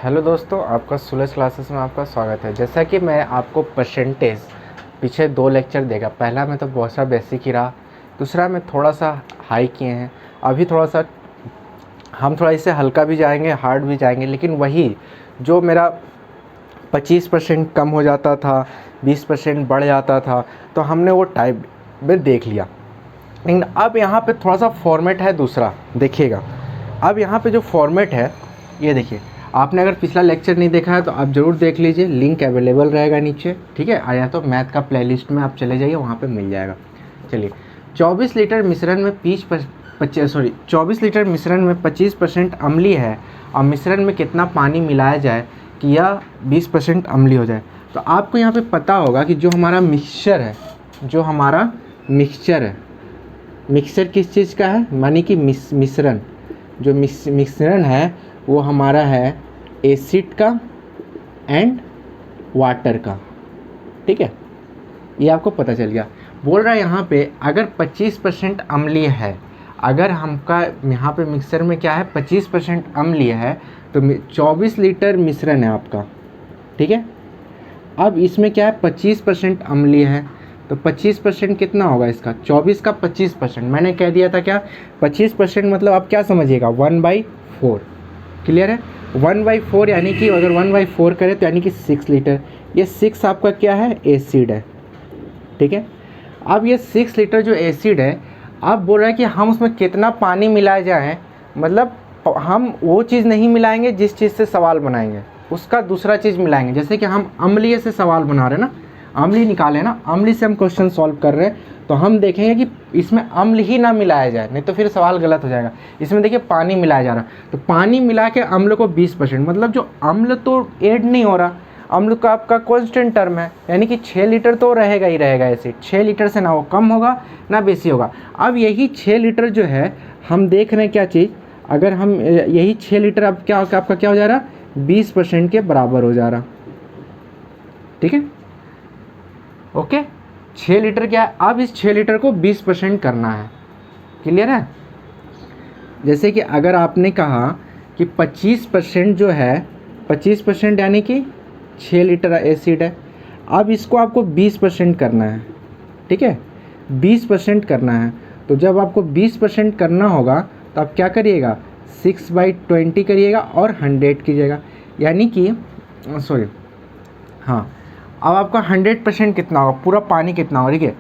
Hello दोस्तों, आपका Sulesh classes में आपका स्वागत है। जैसा कि मैं आपको परसेंटेज पीछे 2 लेक्चर देगा। पहला में तो बहुत सा बेसिक ही रहा, दूसरा में थोड़ा सा हाई किए हैं। अभी थोड़ा सा हम थोड़ा इससे हल्का भी जाएंगे, हार्ड भी जाएंगे, लेकिन वही जो मेरा 25% कम हो जाता था, 20% बढ़ जाता था, तो हमने वो टाइप में देख लिया। लेकिन अब यहाँ पे थोड़ा सा फॉर्मेट है दूसरा, देखिएगा। अब यहाँ पे जो फॉर्मेट है ये देखिए, आपने अगर पिछला लेक्चर नहीं देखा है तो आप ज़रूर देख लीजिए, लिंक अवेलेबल रहेगा नीचे, ठीक है। आया तो मैथ का प्लेलिस्ट में आप चले जाइए, वहाँ पे मिल जाएगा। चलिए, 24 लीटर मिश्रण में 24 लीटर मिश्रण में 25% अम्लीय है और मिश्रण में कितना पानी मिलाया जाए कि यह 20% अम्लीय हो जाए। तो आपको यहाँ पे पता होगा कि जो हमारा मिक्सचर है, मिक्सचर किस चीज़ का है, मानी कि मिश्रण, जो मिश्रण है वो हमारा है एसिड का एंड वाटर का, ठीक है। ये आपको पता चल गया। बोल रहा है यहाँ पे अगर 25% अम्लीय है, अगर हमका यहाँ पे मिक्सर में क्या है 25% अम्लीय है, तो 24 लीटर मिश्रण है आपका, ठीक है। अब इसमेमें क्या है 25% अम्लीय है, तो 25% कितना होगा इसका, 24 का 25%। मैंने कह दिया था क्या, 25% मतलब आप क्या समझिएगा 1/4। क्लियर है, 1/4 यानी कि अगर 1/4 करें तो यानी कि 6 लीटर। ये 6 आपका क्या है, एसिड है, ठीक है। अब ये 6 लीटर जो एसिड है, अब बोल रहा है कि हम उसमें कितना पानी मिलाया जाए, मतलब हम वो चीज़ नहीं मिलाएंगे जिस चीज़ से सवाल बनाएंगे, उसका दूसरा चीज़ मिलाएंगे। जैसे कि हम अम्लीय से सवाल बना रहे हैं ना, अम्लीय निकाले ना, अम्लीय से हम क्वेश्चन सॉल्व कर रहे हैं, तो हम देखेंगे कि इसमें अम्ल ही ना मिलाया जाए, नहीं तो फिर सवाल गलत हो जाएगा। इसमें देखिए पानी मिलाया जा रहा है, तो पानी मिला के अम्ल को 20%, मतलब जो अम्ल तो ऐड नहीं हो रहा, अम्ल का आपका कांस्टेंट टर्म है, यानी कि 6 लीटर तो रहेगा ही रहेगा एसिड। 6 लीटर से ना वो कम होगा ना बेसी होगा। अब यही 6 लीटर जो है हम देख रहे हैं क्या चीज़, अगर हम यही 6 लीटर अब क्या आपका क्या हो जा रहा, 20% के बराबर हो जा रहा, ठीक है। ओके, 6 लीटर क्या है, अब इस 6 लीटर को 20% करना है। क्लियर है। जैसे कि अगर आपने कहा कि 25% जो है, 25% यानी कि 6 लीटर एसिड है, अब इसको आपको 20% करना है, ठीक है। 20% करना है, तो जब आपको 20% करना होगा तो आप क्या करिएगा, 6/20 करिएगा और 100 कीजिएगा, यानी कि सॉरी हाँ, अब आपका 100% कितना होगा, पूरा पानी कितना होगा, ठीक है।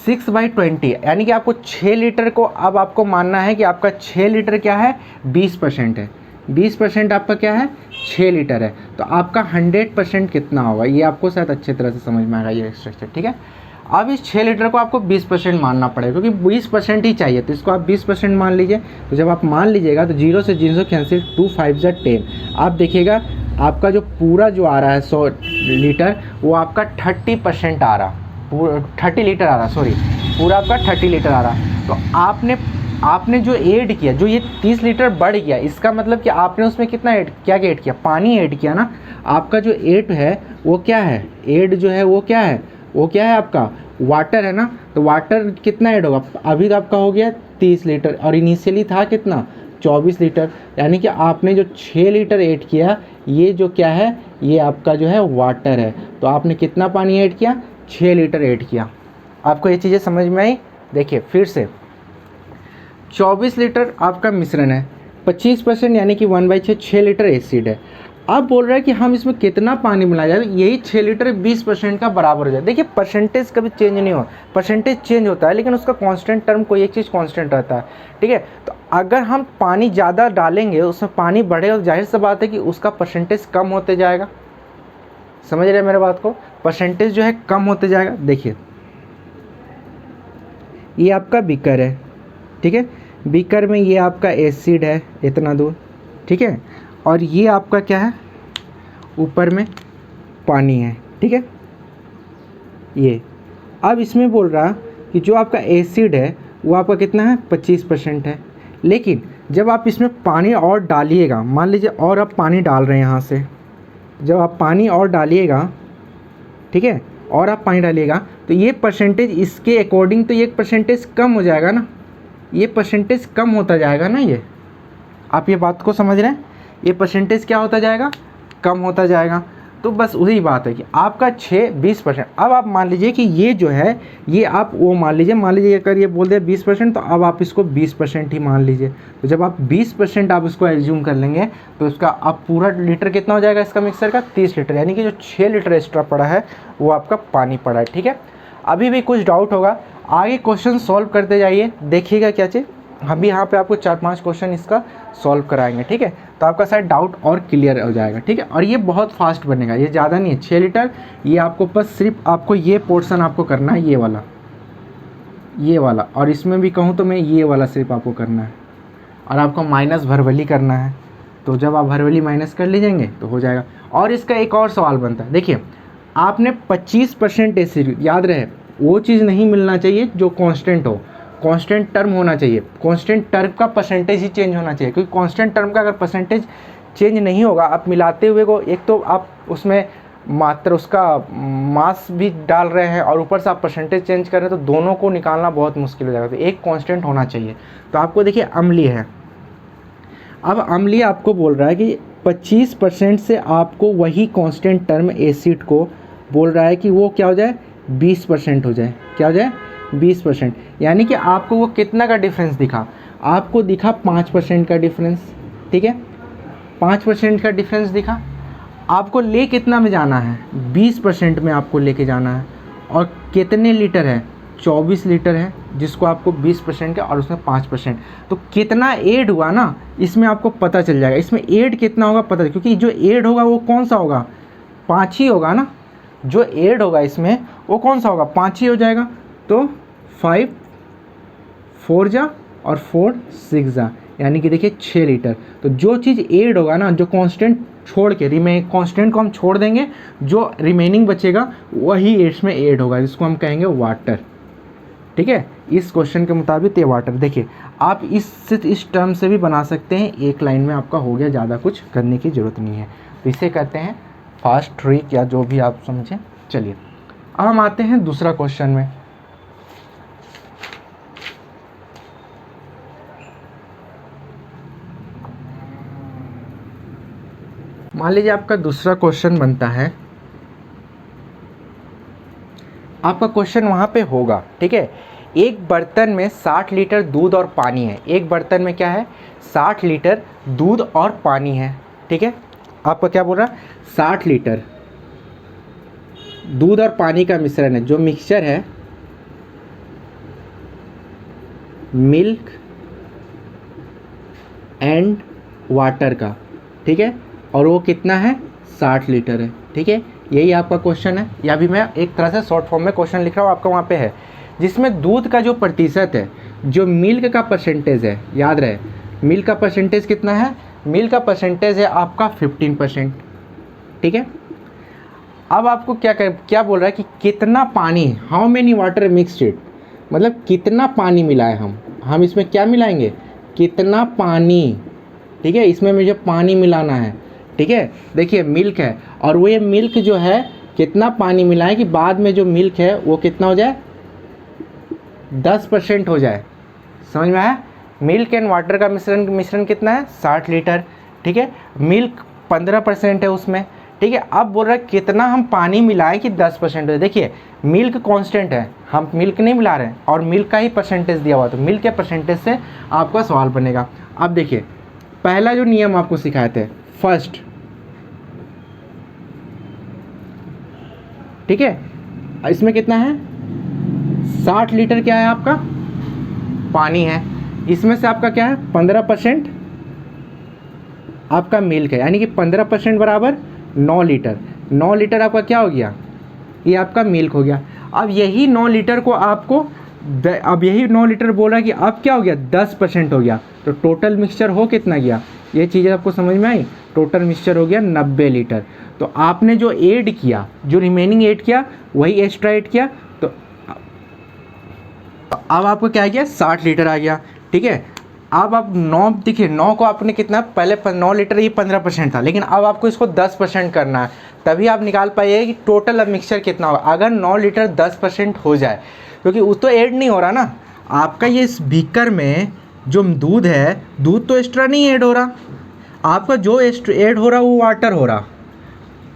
6/20 यानी कि आपको 6 लीटर को अब आपको मानना है कि आपका 6 लीटर क्या है, 20% है। 20% आपका क्या है, 6 लीटर है, तो आपका 100% कितना होगा, ये आपको शायद अच्छी तरह से समझ में आएगा ये स्ट्रक्चर, ठीक है। अब इस 6 लीटर को आपको 20% मानना पड़ेगा, क्योंकि 20% ही चाहिए, तो इसको आप 20% मान लीजिए। तो जब आप मान लीजिएगा तो 0 से 0 कैंसिल, 2 5 जा 10। आप देखिएगा आपका जो पूरा जो आ रहा है 100 लीटर, वो आपका 30% आ रहा, 30 लीटर आ रहा, सॉरी, पूरा आपका 30 लीटर आ रहा। तो आपने जो ऐड किया, जो ये 30 लीटर बढ़ गया, इसका मतलब कि आपने उसमें कितना ऐड किया, पानी ऐड किया ना। आपका जो ऐड है वो क्या है, ऐड जो है वो क्या है आपका वाटर है ना। तो वाटर कितना ऐड होगा, अभी तो आपका हो गया 30 लीटर और इनिशियली था कितना, 24 लीटर, यानी कि आपने जो 6 लीटर ऐड किया, ये जो क्या है, ये आपका जो है वाटर है। तो आपने कितना पानी ऐड किया, 6 लीटर ऐड किया। आपको ये चीज़ें समझ में आई। देखिए फिर से, 24 लीटर आपका मिश्रण है, 25% यानी कि 1/6, 6 लीटर एसिड है। अब बोल रहा है कि हम इसमें कितना पानी मिलाया जाए, यही 6 लीटर 20% का बराबर हो जाए। देखिए परसेंटेज कभी चेंज नहीं हो, परसेंटेज चेंज होता है लेकिन उसका कांस्टेंट टर्म कोई एक चीज़ कांस्टेंट रहता है, ठीक है। तो अगर हम पानी ज़्यादा डालेंगे, उसमें पानी बढ़ेगा, तो जाहिर सी बात है कि उसका परसेंटेज कम होते जाएगा। समझ रहे हैं मेरे बात को, परसेंटेज जो है कम होते जाएगा। देखिए ये आपका बीकर है, ठीक है। बीकर में ये आपका एसिड है इतना दूर, ठीक है, और ये आपका क्या है, ऊपर में पानी है, ठीक है। ये अब इसमें बोल रहा कि जो आपका एसिड है वो आपका कितना है, 25% है। लेकिन जब आप इसमें पानी और डालिएगा, मान लीजिए और आप पानी डाल रहे हैं यहाँ से, जब आप पानी और डालिएगा, ठीक है, और आप पानी डालिएगा, तो ये परसेंटेज इसके अकॉर्डिंग तो ये परसेंटेज कम हो जाएगा ना, ये परसेंटेज कम होता जाएगा ना। ये आप ये बात को समझ रहे हैं, ये परसेंटेज क्या होता जाएगा, कम होता जाएगा। तो बस वही बात है कि आपका 20%। अब आप मान लीजिए कि ये जो है ये आप वो मान लीजिए अगर ये बोल दे 20%, तो अब आप इसको 20% ही मान लीजिए। तो जब आप 20% आप इसको एज्यूम कर लेंगे तो इसका अब पूरा लीटर कितना हो जाएगा इसका मिक्सर का, 30 लीटर, यानी कि जो 6 लीटर एक्स्ट्रा पड़ा है वो आपका पानी पड़ा है। ठीक है, अभी भी कुछ डाउट होगा, आगे क्वेश्चन सॉल्व करते जाइए, देखिएगा क्या चीज़, हम भी यहाँ पे आपको 4-5 क्वेश्चन इसका सॉल्व कराएंगे। ठीक है, तो आपका शायद डाउट और क्लियर हो जाएगा। ठीक है, और ये बहुत फास्ट बनेगा, ये ज़्यादा नहीं है 6 लीटर। ये आपको बस सिर्फ आपको ये पोर्शन आपको करना है, ये वाला, और इसमें भी कहूँ तो मैं ये वाला सिर्फ आपको करना है, और आपको माइनस भरवली करना है। तो जब आप भरवली माइनस कर लीजिएंगे तो हो जाएगा। और इसका एक और सवाल बनता है, देखिए आपने 25% एसिड, याद रहे वो चीज़ नहीं मिलना चाहिए जो कांस्टेंट हो, कांस्टेंट टर्म होना चाहिए, कांस्टेंट टर्म का परसेंटेज ही चेंज होना चाहिए, क्योंकि कांस्टेंट टर्म का अगर परसेंटेज चेंज नहीं होगा, आप मिलाते हुए को एक तो आप उसमें मात्र उसका मास भी डाल रहे हैं और ऊपर से आप परसेंटेज चेंज कर रहे हैं, तो दोनों को निकालना बहुत मुश्किल हो जाएगा। तो एक कांस्टेंट होना चाहिए। तो आपको देखिए अम्लीय है, अब अम्लीय आपको बोल रहा है कि 25% से आपको वही कांस्टेंट टर्म एसिड को बोल रहा है कि वो क्या हो जाए, 20% हो जाए। क्या हो जाए, 20%, यानी कि आपको वो कितना का डिफरेंस दिखा, आपको दिखा 5% का डिफरेंस। ठीक है, 5% का डिफरेंस दिखा। आपको ले कितना में जाना है, 20% में आपको लेके जाना है। और कितने लीटर है, 24 लीटर है, जिसको आपको 20% का और उसमें 5%, तो कितना ऐड हुआ ना इसमें आपको पता चल जाएगा। इसमें ऐड कितना होगा पता, क्योंकि जो ऐड होगा वो कौन सा होगा, 5 ही होगा ना, जो ऐड होगा इसमें वो कौन सा होगा, 5 ही हो जाएगा। तो 5 4 जा और 4 6 जा, यानी कि देखिए 6 लीटर। तो जो चीज़ ऐड होगा ना, जो कांस्टेंट छोड़ के, कांस्टेंट को हम छोड़ देंगे, जो रिमेनिंग बचेगा वही इसमें ऐड होगा, जिसको हम कहेंगे वाटर। ठीक है, इस क्वेश्चन के मुताबिक ये वाटर। देखिए आप इस टर्म से भी बना सकते हैं, एक लाइन में आपका हो गया, ज़्यादा कुछ करने की ज़रूरत नहीं है। तो इसे कहते हैं फास्ट ट्रिक, या जो भी आप समझें। चलिए अब हम आते हैं दूसरा क्वेश्चन में। मान लीजिए आपका दूसरा क्वेश्चन बनता है, आपका क्वेश्चन वहाँ पे होगा। ठीक है, एक बर्तन में 60 लीटर दूध और पानी है। एक बर्तन में क्या है, 60 लीटर दूध और पानी है। ठीक है, आपका क्या बोल रहा है, 60 लीटर दूध और पानी का मिश्रण है। जो मिक्सचर है मिल्क एंड वाटर का, ठीक है, और वो कितना है, 60 लीटर है। ठीक है, यही आपका क्वेश्चन है, या भी मैं एक तरह से शॉर्ट फॉर्म में क्वेश्चन लिख रहा हूँ, आपका वहाँ पे है, जिसमें दूध का जो प्रतिशत है, जो मिल्क का परसेंटेज है, याद रहे मिल्क का परसेंटेज कितना है, मिल्क का परसेंटेज है आपका 15%। ठीक है, अब आपको क्या बोल रहा है कि कितना पानी, how many water mixed it, मतलब कितना पानी मिलाए हम इसमें क्या मिलाएंगे, कितना पानी। ठीक है, इसमें मुझे पानी मिलाना है। ठीक है, देखिए मिल्क है, और वो ये मिल्क जो है कितना पानी मिलाएं कि बाद में जो मिल्क है वो कितना हो जाए, 10% हो जाए। समझ में आया, मिल्क एंड वाटर का मिश्रण कितना है, 60 लीटर। ठीक है, मिल्क 15% है उसमें। ठीक है, अब बोल रहा है कितना हम पानी मिलाएं कि 10% हो। देखिए मिल्क कांस्टेंट है, हम मिल्क नहीं मिला रहे हैं, और मिल्क का ही परसेंटेज दिया हुआ, तो मिल्क के परसेंटेज से आपका सवाल बनेगा। अब देखिए पहला जो नियम आपको सिखाए थे, फर्स्ट, ठीक है, इसमें कितना है, 60 लीटर क्या है आपका, पानी है। इसमें से आपका क्या है, 15% आपका मिल्क है, यानी कि 15% बराबर 9 लीटर। 9 लीटर आपका क्या हो गया, ये आपका मिल्क हो गया। अब यही 9 लीटर को आपको अब यही 9 लीटर बोल रहा है कि अब क्या हो गया, 10% हो गया। तो टोटल मिक्सचर हो कितना गया, ये चीज़ें आपको समझ में आई। टोटल मिक्सचर हो गया 90 लीटर। तो आपने जो ऐड किया, जो रिमेनिंग ऐड किया वही एक्स्ट्रा ऐड किया, तो अब आपको क्या आ गया, 60 लीटर आ गया। ठीक है, अब आप 9, देखिए 9 को आपने कितना, पहले 9 लीटर ये 15% था, लेकिन अब आपको इसको 10% करना है, तभी आप निकाल पाइए कि टोटल अब मिक्सचर कितना होगा। अगर 9 लीटर 10% हो जाए, क्योंकि वो तो ऐड नहीं हो रहा ना, आपका ये इस बीकर में जो दूध है, दूध तो एक्स्ट्रा नहीं ऐड हो रहा। आपका जो ऐड हो रहा वो वाटर हो रहा,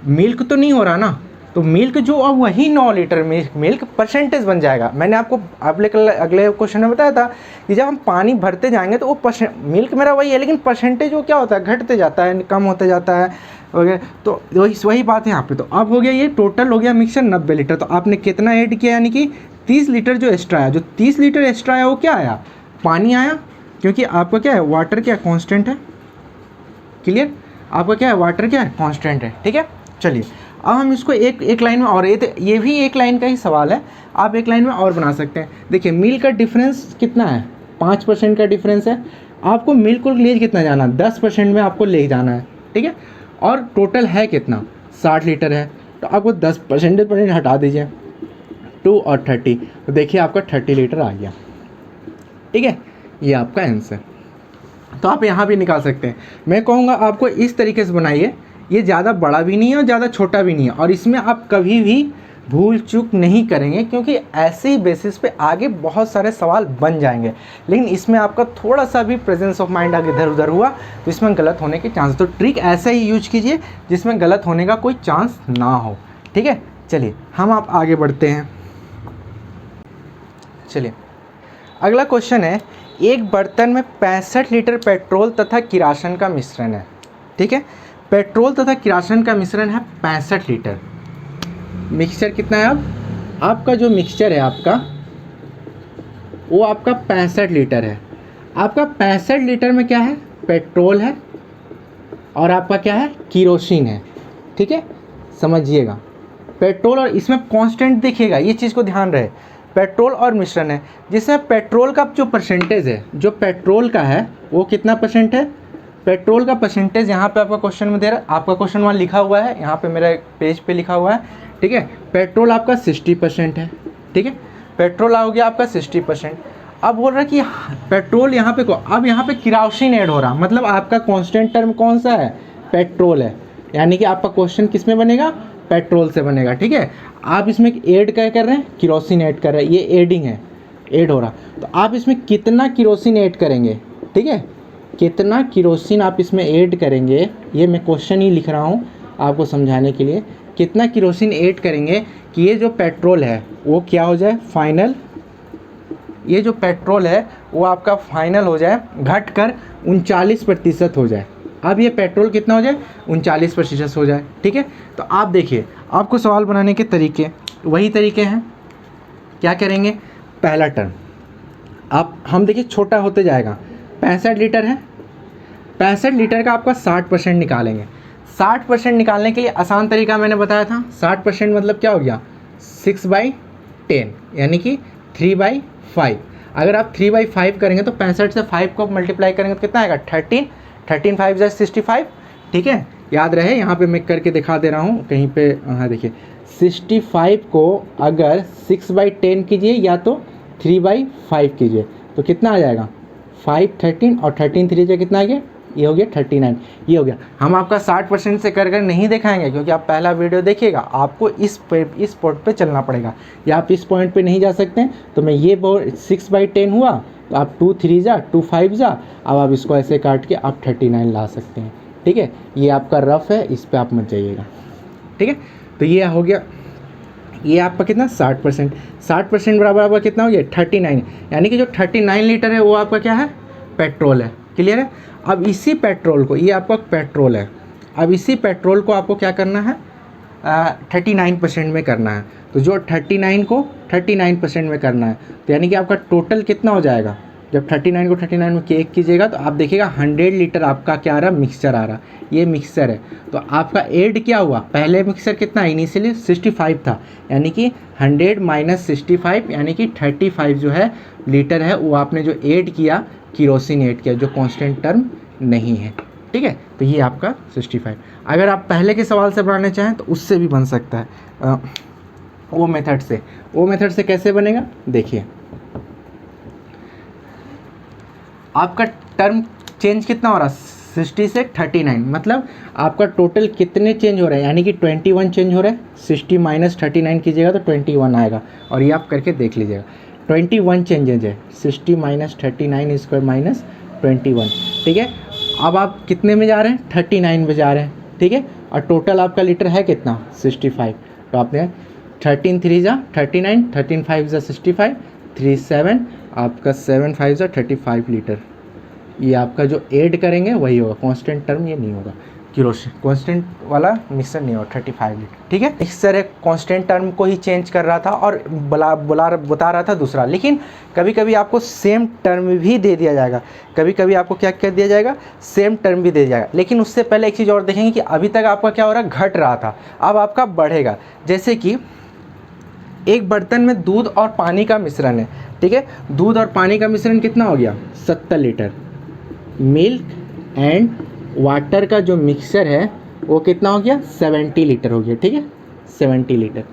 मिल्क तो नहीं हो रहा ना। तो मिल्क जो अब वही 9 लीटर मिल्क परसेंटेज बन जाएगा। मैंने आपको अगले क्वेश्चन में बताया था कि जब हम पानी भरते जाएंगे तो वो मिल्क मेरा वही है, लेकिन परसेंटेज वो क्या होता है, घटते जाता है, कम होते जाता है वगैरह। तो वही बात है यहाँ पे। तो अब हो गया ये टोटल हो गया मिक्सचर 90 लीटर। तो आपने कितना ऐड किया, यानी कि 30 लीटर जो एक्स्ट्रा आया। जो 30 लीटर एक्स्ट्रा आया वो क्या आया, पानी आया, क्योंकि आपका क्या है, वाटर क्या कांस्टेंट है। क्लियर, आपका क्या है, वाटर क्या है, कांस्टेंट है। ठीक है, चलिए अब हम इसको एक लाइन में, और ये भी एक लाइन का ही सवाल है, आप एक लाइन में और बना सकते हैं। देखिए मिल्क का डिफरेंस कितना है, 5% का डिफरेंस है। आपको मिल्क को ले कितना जाना, 10% में आपको ले जाना है। ठीक है, और टोटल है कितना, 60 लीटर है। तो आपको 10% हटा दीजिए, 2 और 30, तो देखिए आपका 30 लीटर आ गया। ठीक है, ये आपका आंसर। तो आप यहाँ भी निकाल सकते हैं। मैं कहूँगा आपको इस तरीके से बनाइए, ये ज़्यादा बड़ा भी नहीं है और ज़्यादा छोटा भी नहीं है, और इसमें आप कभी भी भूल चूक नहीं करेंगे, क्योंकि ऐसे ही बेसिस पे आगे बहुत सारे सवाल बन जाएंगे। लेकिन इसमें आपका थोड़ा सा भी प्रेजेंस ऑफ माइंड आगे इधर उधर हुआ तो इसमें गलत होने के चांस, तो ट्रिक ऐसे ही यूज कीजिए जिसमें गलत होने का कोई चांस ना हो। ठीक है, चलिए हम आप आगे बढ़ते हैं। चलिए अगला क्वेश्चन है, एक बर्तन में 65 लीटर पेट्रोल तथा किरासन का मिश्रण है। ठीक है, पेट्रोल तथा किरासन का मिश्रण है 65 लीटर। मिक्सचर कितना है, अब आपका जो मिक्सचर है आपका वो आपका 65 लीटर है। आपका 65 लीटर में क्या है, पेट्रोल है और आपका क्या है, किरोसिन है। ठीक है, समझिएगा, पेट्रोल, और इसमें कांस्टेंट देखिएगा, ये चीज़ को ध्यान रहे, पेट्रोल और मिश्रण है, जिसमें पेट्रोल का जो परसेंटेज है, जो पेट्रोल का है वो कितना परसेंट है, पेट्रोल का परसेंटेज यहाँ पे आपका क्वेश्चन में दे रहा है, आपका क्वेश्चन वहाँ लिखा हुआ है, यहाँ पे मेरा पेज पे लिखा हुआ है। ठीक है, पेट्रोल आपका 60% है। ठीक है, पेट्रोल हो गया आपका 60%। अब बोल रहा है कि पेट्रोल यहाँ पे अब यहाँ पे किरोसिन ऐड हो रहा, मतलब आपका कांस्टेंट टर्म कौन सा है, पेट्रोल है, यानी कि आपका क्वेश्चन किस में बनेगा, पेट्रोल से बनेगा। ठीक है, आप इसमें ऐड क्या कर रहे हैं, किरोसिन ऐड कर रहे हैं, ये एडिंग है, ऐड हो रहा। तो आप इसमें कितना किरोसिन ऐड करेंगे, ठीक है, कितना किरोसिन आप इसमें ऐड करेंगे, ये मैं क्वेश्चन ही लिख रहा हूँ आपको समझाने के लिए, कितना किरोसिन ऐड करेंगे कि ये जो पेट्रोल है वो क्या हो जाए, फाइनल, ये जो पेट्रोल है वो आपका फाइनल हो जाए, घट कर 39% हो जाए। अब ये पेट्रोल कितना हो जाए, 39% हो जाए। ठीक है, तो आप देखिए, आपको सवाल बनाने के तरीके वही तरीके हैं। क्या करेंगे, पहला टर्म आप हम देखिए छोटा होते जाएगा, 65 लीटर है, 65 लीटर का आपका 60% निकालेंगे। 60% निकालने के लिए आसान तरीका मैंने बताया था, 60% मतलब क्या हो गया, 6/10, यानी कि 3/5। अगर आप 3/5 करेंगे तो 65 से 5 को मल्टीप्लाई करेंगे तो कितना आएगा, 13 5 65। ठीक है, याद रहे, यहाँ पे मैं करके दिखा दे रहा हूँ कहीं पे, हाँ देखिए, 65 को अगर 6/10 कीजिए या तो 3/5 कीजिए तो कितना आ जाएगा, 5 13, और 13 3 से कितना आ गया, ये हो गया 39, ये हो गया। हम आपका 60% से कर नहीं दिखाएंगे, क्योंकि आप पहला वीडियो देखिएगा, आपको इस पॉइंट पे चलना पड़ेगा, या आप इस पॉइंट पे नहीं जा सकते हैं। तो मैं ये 6/10 हुआ, तो आप 2 3 जा 2 5 जा, अब आप इसको ऐसे काट के आप 39 ला सकते हैं। ठीक है, ये आपका रफ है, इस पर आप मत जाइएगा। ठीक है, तो ये हो गया, ये आपका कितना 60%, 60% बराबर आपका कितना हो गया 39, यानी कि जो 39 लीटर है वो आपका क्या है, पेट्रोल है। क्लियर है, अब इसी पेट्रोल को, ये आपका पेट्रोल है, अब इसी पेट्रोल को आपको क्या करना है, 39% में करना है। तो जो 39 को 39% में करना है, तो यानी कि आपका टोटल कितना हो जाएगा, जब 39 को 39 में केक कीजिएगा तो आप देखिएगा 100 लीटर आपका क्या आ रहा, मिक्सचर आ रहा, ये मिक्सचर है। तो आपका ऐड क्या हुआ, पहले मिक्सचर कितना इनिशियली 65 था, यानी कि 100 माइनस 65, यानी कि 35 जो है लीटर है वो आपने जो ऐड किया, किरोसिन ऐड किया, जो कांस्टेंट टर्म नहीं है। ठीक है, तो ये आपका 65। अगर आप पहले के सवाल से बनाना चाहें तो उससे भी बन सकता है, वो मेथड से कैसे बनेगा, देखिए आपका टर्म चेंज कितना हो रहा, 60 से 39, मतलब आपका टोटल कितने चेंज हो रहे हैं, यानी कि 21 चेंज हो रहे हैं। 60 माइनस 39 कीजिएगा तो 21 आएगा, और ये आप करके देख लीजिएगा, 21 चेंजेज है, 60 माइनस 39 स्क्वायर माइनस 21। ठीक है, अब आप कितने में जा रहे हैं, 39 में जा रहे हैं, ठीक है। और टोटल आपका लीटर है कितना, 65। तो आपने 13 3 जा 39, 13 5 जा 65, 3 7, आपका 7 5 जा 35 लीटर। ये आपका जो ऐड करेंगे वही होगा, कांस्टेंट टर्म ये नहीं होगा, किरोसिन कांस्टेंट वाला मिक्सर नहीं होगा, 35 लीटर, ठीक है। इस तरह कांस्टेंट टर्म को ही चेंज कर रहा था और बता रहा था दूसरा। लेकिन कभी कभी आपको सेम टर्म भी दे दिया जाएगा, कभी कभी आपको क्या क्या दिया जाएगा, सेम टर्म भी दे दिया जाएगा। लेकिन उससे पहले एक चीज़ और देखेंगे कि अभी तक आपका क्या हो रहा है, घट रहा था, अब आपका बढ़ेगा। जैसे कि एक बर्तन में दूध और पानी का मिश्रण है, ठीक है। दूध और पानी का मिश्रण कितना हो गया, 70 लीटर। मिल्क एंड वाटर का जो मिक्सचर है वो कितना हो गया, 70 लीटर हो गया, ठीक है। 70 लीटर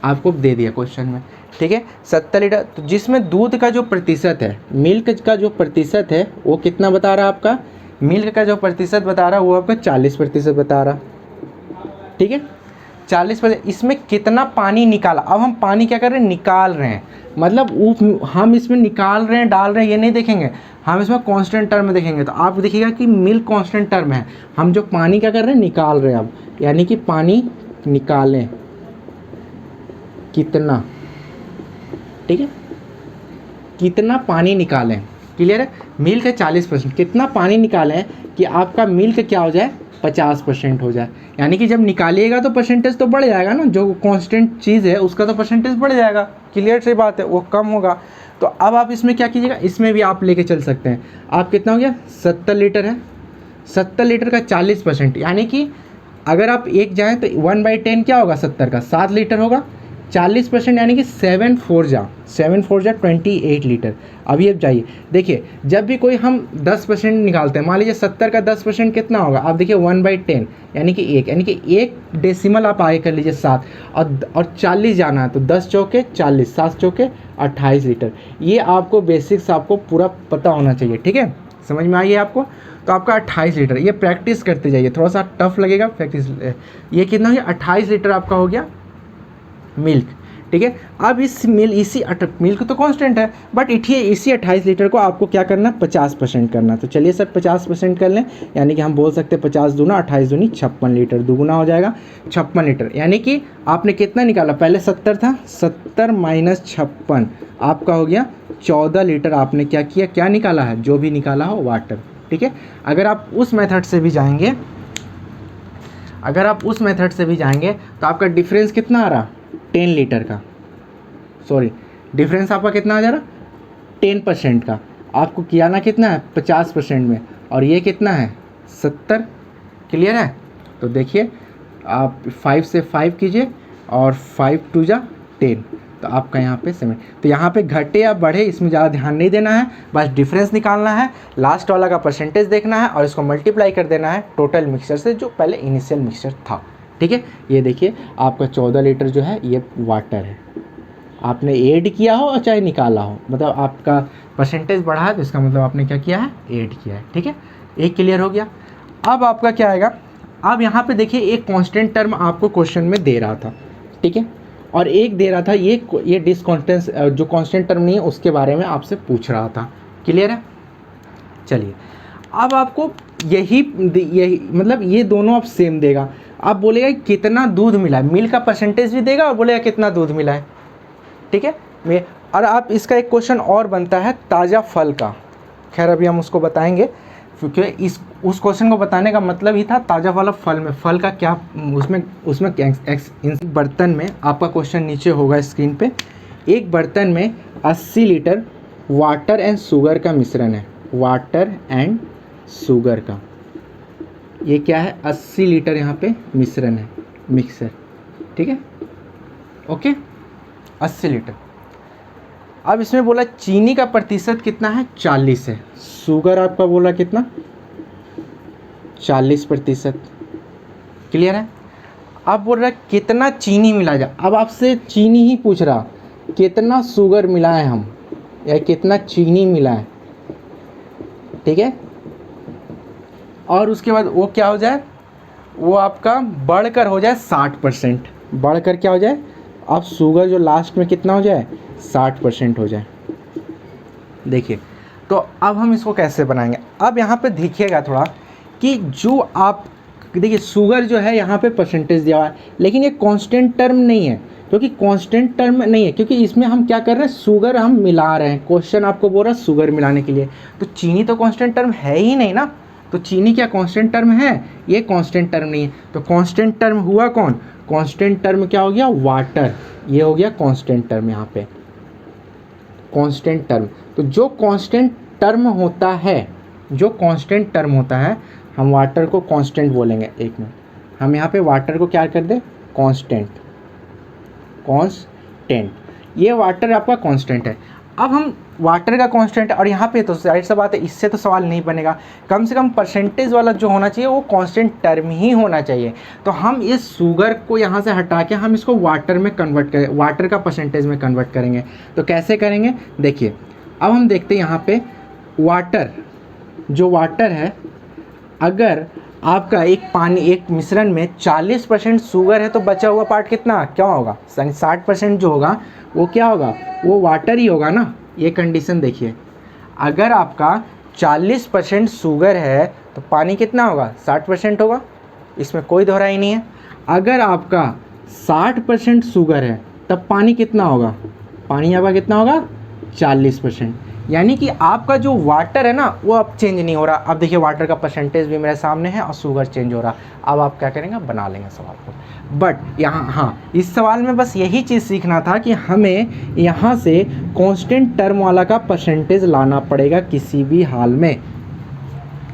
आपको दे दिया क्वेश्चन में, ठीक है, 70 लीटर। तो जिसमें दूध का जो प्रतिशत है, मिल्क का जो प्रतिशत है वो कितना बता रहा है आपका, मिल्क का जो प्रतिशत बता रहा है वो आपका 40% बता रहा, ठीक है, 40%। इसमें कितना पानी निकाला, अब हम पानी क्या कर रहे हैं, निकाल रहे हैं, मतलब हम इसमें निकाल रहे हैं डाल रहे हैं ये नहीं देखेंगे, हम इसमें कांस्टेंट टर्म में देखेंगे। तो आप देखिएगा कि मिल्क कांस्टेंट टर्म है, हम जो पानी क्या कर रहे हैं, निकाल रहे हैं अब, यानी कि पानी निकालें कितना, ठीक है, कितना पानी निकालें, क्लियर है। मिल्क है 40%, कितना पानी निकालें कि आपका मिल्क क्या हो जाए, 50% हो जाए। यानी कि जब निकालिएगा तो परसेंटेज तो बढ़ जाएगा ना, जो कांस्टेंट चीज़ है उसका तो परसेंटेज बढ़ जाएगा, क्लियर सी बात है, वो कम होगा। तो अब आप इसमें क्या कीजिएगा, इसमें भी आप लेके चल सकते हैं। आप कितना हो गया, 70 लीटर है, 70 लीटर का 40%, यानी कि अगर आप एक जाएँ तो 1/10 क्या होगा, 70 का 7 लीटर होगा, 40% यानी कि 7 4 जा 28 लीटर। अभी अब जाइए देखिए, जब भी कोई हम 10% निकालते हैं, मान लीजिए 70 का 10% कितना होगा, आप देखिए 1/10 यानी कि 1, यानी कि 1 डेसिमल आप आगे कर लीजिए 7, और 40 जाना है तो 10 चौके 40, 7 चौके 28 लीटर। ये आपको बेसिक्स आपको पूरा पता होना चाहिए, ठीक है, समझ में आइए आपको। तो आपका 28 लीटर, ये प्रैक्टिस करते जाइए, थोड़ा सा टफ लगेगा प्रैक्टिस। ये कितना हो गया, 28 लीटर आपका हो गया मिल्क, ठीक है। अब इस मिल्क तो कांस्टेंट है, बट इसी 28 लीटर को आपको क्या करना, 50% करना। तो चलिए सर 50% कर लें, यानी कि हम बोल सकते हैं 50 दूना 28 दूनी 56 लीटर, दुगुना हो जाएगा 56 लीटर। यानी कि आपने कितना निकाला, पहले 70 था, 70 माइनस 56 आपका हो गया 14 लीटर। आपने क्या किया, क्या निकाला है, जो भी निकाला हो वाटर, ठीक है। अगर आप उस मेथड से भी जाएंगे, तो आपका डिफरेंस कितना आ रहा, 10 लीटर का, सॉरी डिफरेंस आपका कितना आ जा रहा, 10% का। आपको किया ना कितना है, 50% में, और ये कितना है 70, क्लियर है। तो देखिए आप 5 से 5 कीजिए और 5 2 जा 10, तो आपका यहाँ पे 7। तो यहाँ पे घटे या बढ़े इसमें ज़्यादा ध्यान नहीं देना है, बस डिफरेंस निकालना है, लास्ट वाला का परसेंटेज देखना है और इसको मल्टीप्लाई कर देना है टोटल मिक्सचर से जो पहले इनिशियल मिक्सचर था, ठीक है। ये देखिए आपका 14 लीटर जो है ये वाटर है, आपने ऐड किया हो और चाहे निकाला हो, मतलब आपका परसेंटेज बढ़ा है तो इसका मतलब आपने क्या किया है, ऐड किया है, ठीक है। एक क्लियर हो गया। अब आपका क्या आएगा, अब यहाँ पे देखिए एक कांस्टेंट टर्म आपको क्वेश्चन में दे रहा था, ठीक है, और एक दे रहा था ये डिसकांस्टेंस जो कांस्टेंट टर्म नहीं है उसके बारे में आपसे पूछ रहा था, क्लियर है। चलिए अब आपको यही मतलब ये दोनों आप सेम देगा, आप बोलेगा कितना दूध मिला है, मिल्क का परसेंटेज भी देगा और बोलेगा कितना दूध मिला है, ठीक है। और आप इसका एक क्वेश्चन और बनता है ताज़ा फल का, खैर अभी हम उसको बताएंगे, क्योंकि उस क्वेश्चन को बताने का मतलब ही था ताज़ा वाला फल में, फल का क्या उसमें बर्तन में आपका क्वेश्चन नीचे होगा स्क्रीन पे। एक बर्तन में 80 लीटर वाटर एंड शुगर का मिश्रण है, वाटर एंड शुगर का, ये क्या है, 80 लीटर यहाँ पे मिश्रण है, मिक्सर, ठीक है, ओके 80 लीटर। अब इसमें बोला चीनी का प्रतिशत कितना है, 40 है, शुगर आपका बोला कितना, 40%, क्लियर है। अब बोल रहा है कितना चीनी मिला जाए, अब आपसे चीनी ही पूछ रहा, कितना शुगर मिलाएं हम या कितना चीनी मिलाएं, ठीक है। और उसके बाद वो क्या हो जाए, वो आपका बढ़कर हो जाए 60%, बढ़कर क्या हो जाए, अब शुगर जो लास्ट में कितना हो जाए, 60% हो जाए। देखिए तो अब हम इसको कैसे बनाएंगे, अब यहाँ पे देखिएगा थोड़ा कि जो आप देखिए शुगर जो है यहाँ पे परसेंटेज दिया हुआ है, लेकिन ये कांस्टेंट टर्म नहीं है, क्योंकि कांस्टेंट टर्म नहीं है, क्योंकि इसमें हम क्या कर रहे हैं, शुगर हम मिला रहे हैं। क्वेश्चन आपको बोल रहा है शुगर मिलाने के लिए, तो चीनी तो कांस्टेंट टर्म है ही नहीं ना। तो चीनी क्या कांस्टेंट टर्म है? ये कांस्टेंट टर्म नहीं है। तो कांस्टेंट टर्म हुआ कौन? कांस्टेंट टर्म क्या हो गया? वाटर। ये हो गया कांस्टेंट टर्म यहाँ पे, कांस्टेंट टर्म। तो जो कांस्टेंट टर्म होता है, जो कांस्टेंट टर्म होता है, हम वाटर को कांस्टेंट बोलेंगे। एक मिनट, हम यहाँ पे वाटर को क्या कर दे? Constant, constant. ये वाटर आपका कांस्टेंट है। अब हम वाटर का कांस्टेंट, और यहाँ पे तो जाहिर सा बात है इससे तो सवाल नहीं बनेगा, कम से कम परसेंटेज वाला जो होना चाहिए वो कांस्टेंट टर्म ही होना चाहिए। तो हम इस शुगर को यहाँ से हटा के हम इसको वाटर में कन्वर्ट करें, वाटर का परसेंटेज में कन्वर्ट करेंगे। तो कैसे करेंगे? देखिए अब हम देखते हैं यहाँ पे वाटर, जो वाटर है, अगर आपका एक मिश्रण में 40% शुगर है तो बचा हुआ पार्ट कितना क्या होगा? 60% जो होगा वो क्या होगा? वो वाटर ही होगा ना। ये कंडीशन देखिए, अगर आपका 40% शुगर है तो पानी कितना होगा? 60% होगा, इसमें कोई दोहराई नहीं है। अगर आपका 60% शुगर है तब पानी कितना होगा? पानी आपका कितना होगा? 40%। यानी कि आपका जो वाटर है ना वो अब चेंज नहीं हो रहा। अब देखिए वाटर का परसेंटेज भी मेरे सामने है और शुगर चेंज हो रहा। अब आप क्या करेंगे? बना लेंगे सवाल को। बट यहाँ हाँ, इस सवाल में बस यही चीज़ सीखना था कि हमें यहाँ से कांस्टेंट टर्म वाला का परसेंटेज लाना पड़ेगा किसी भी हाल में,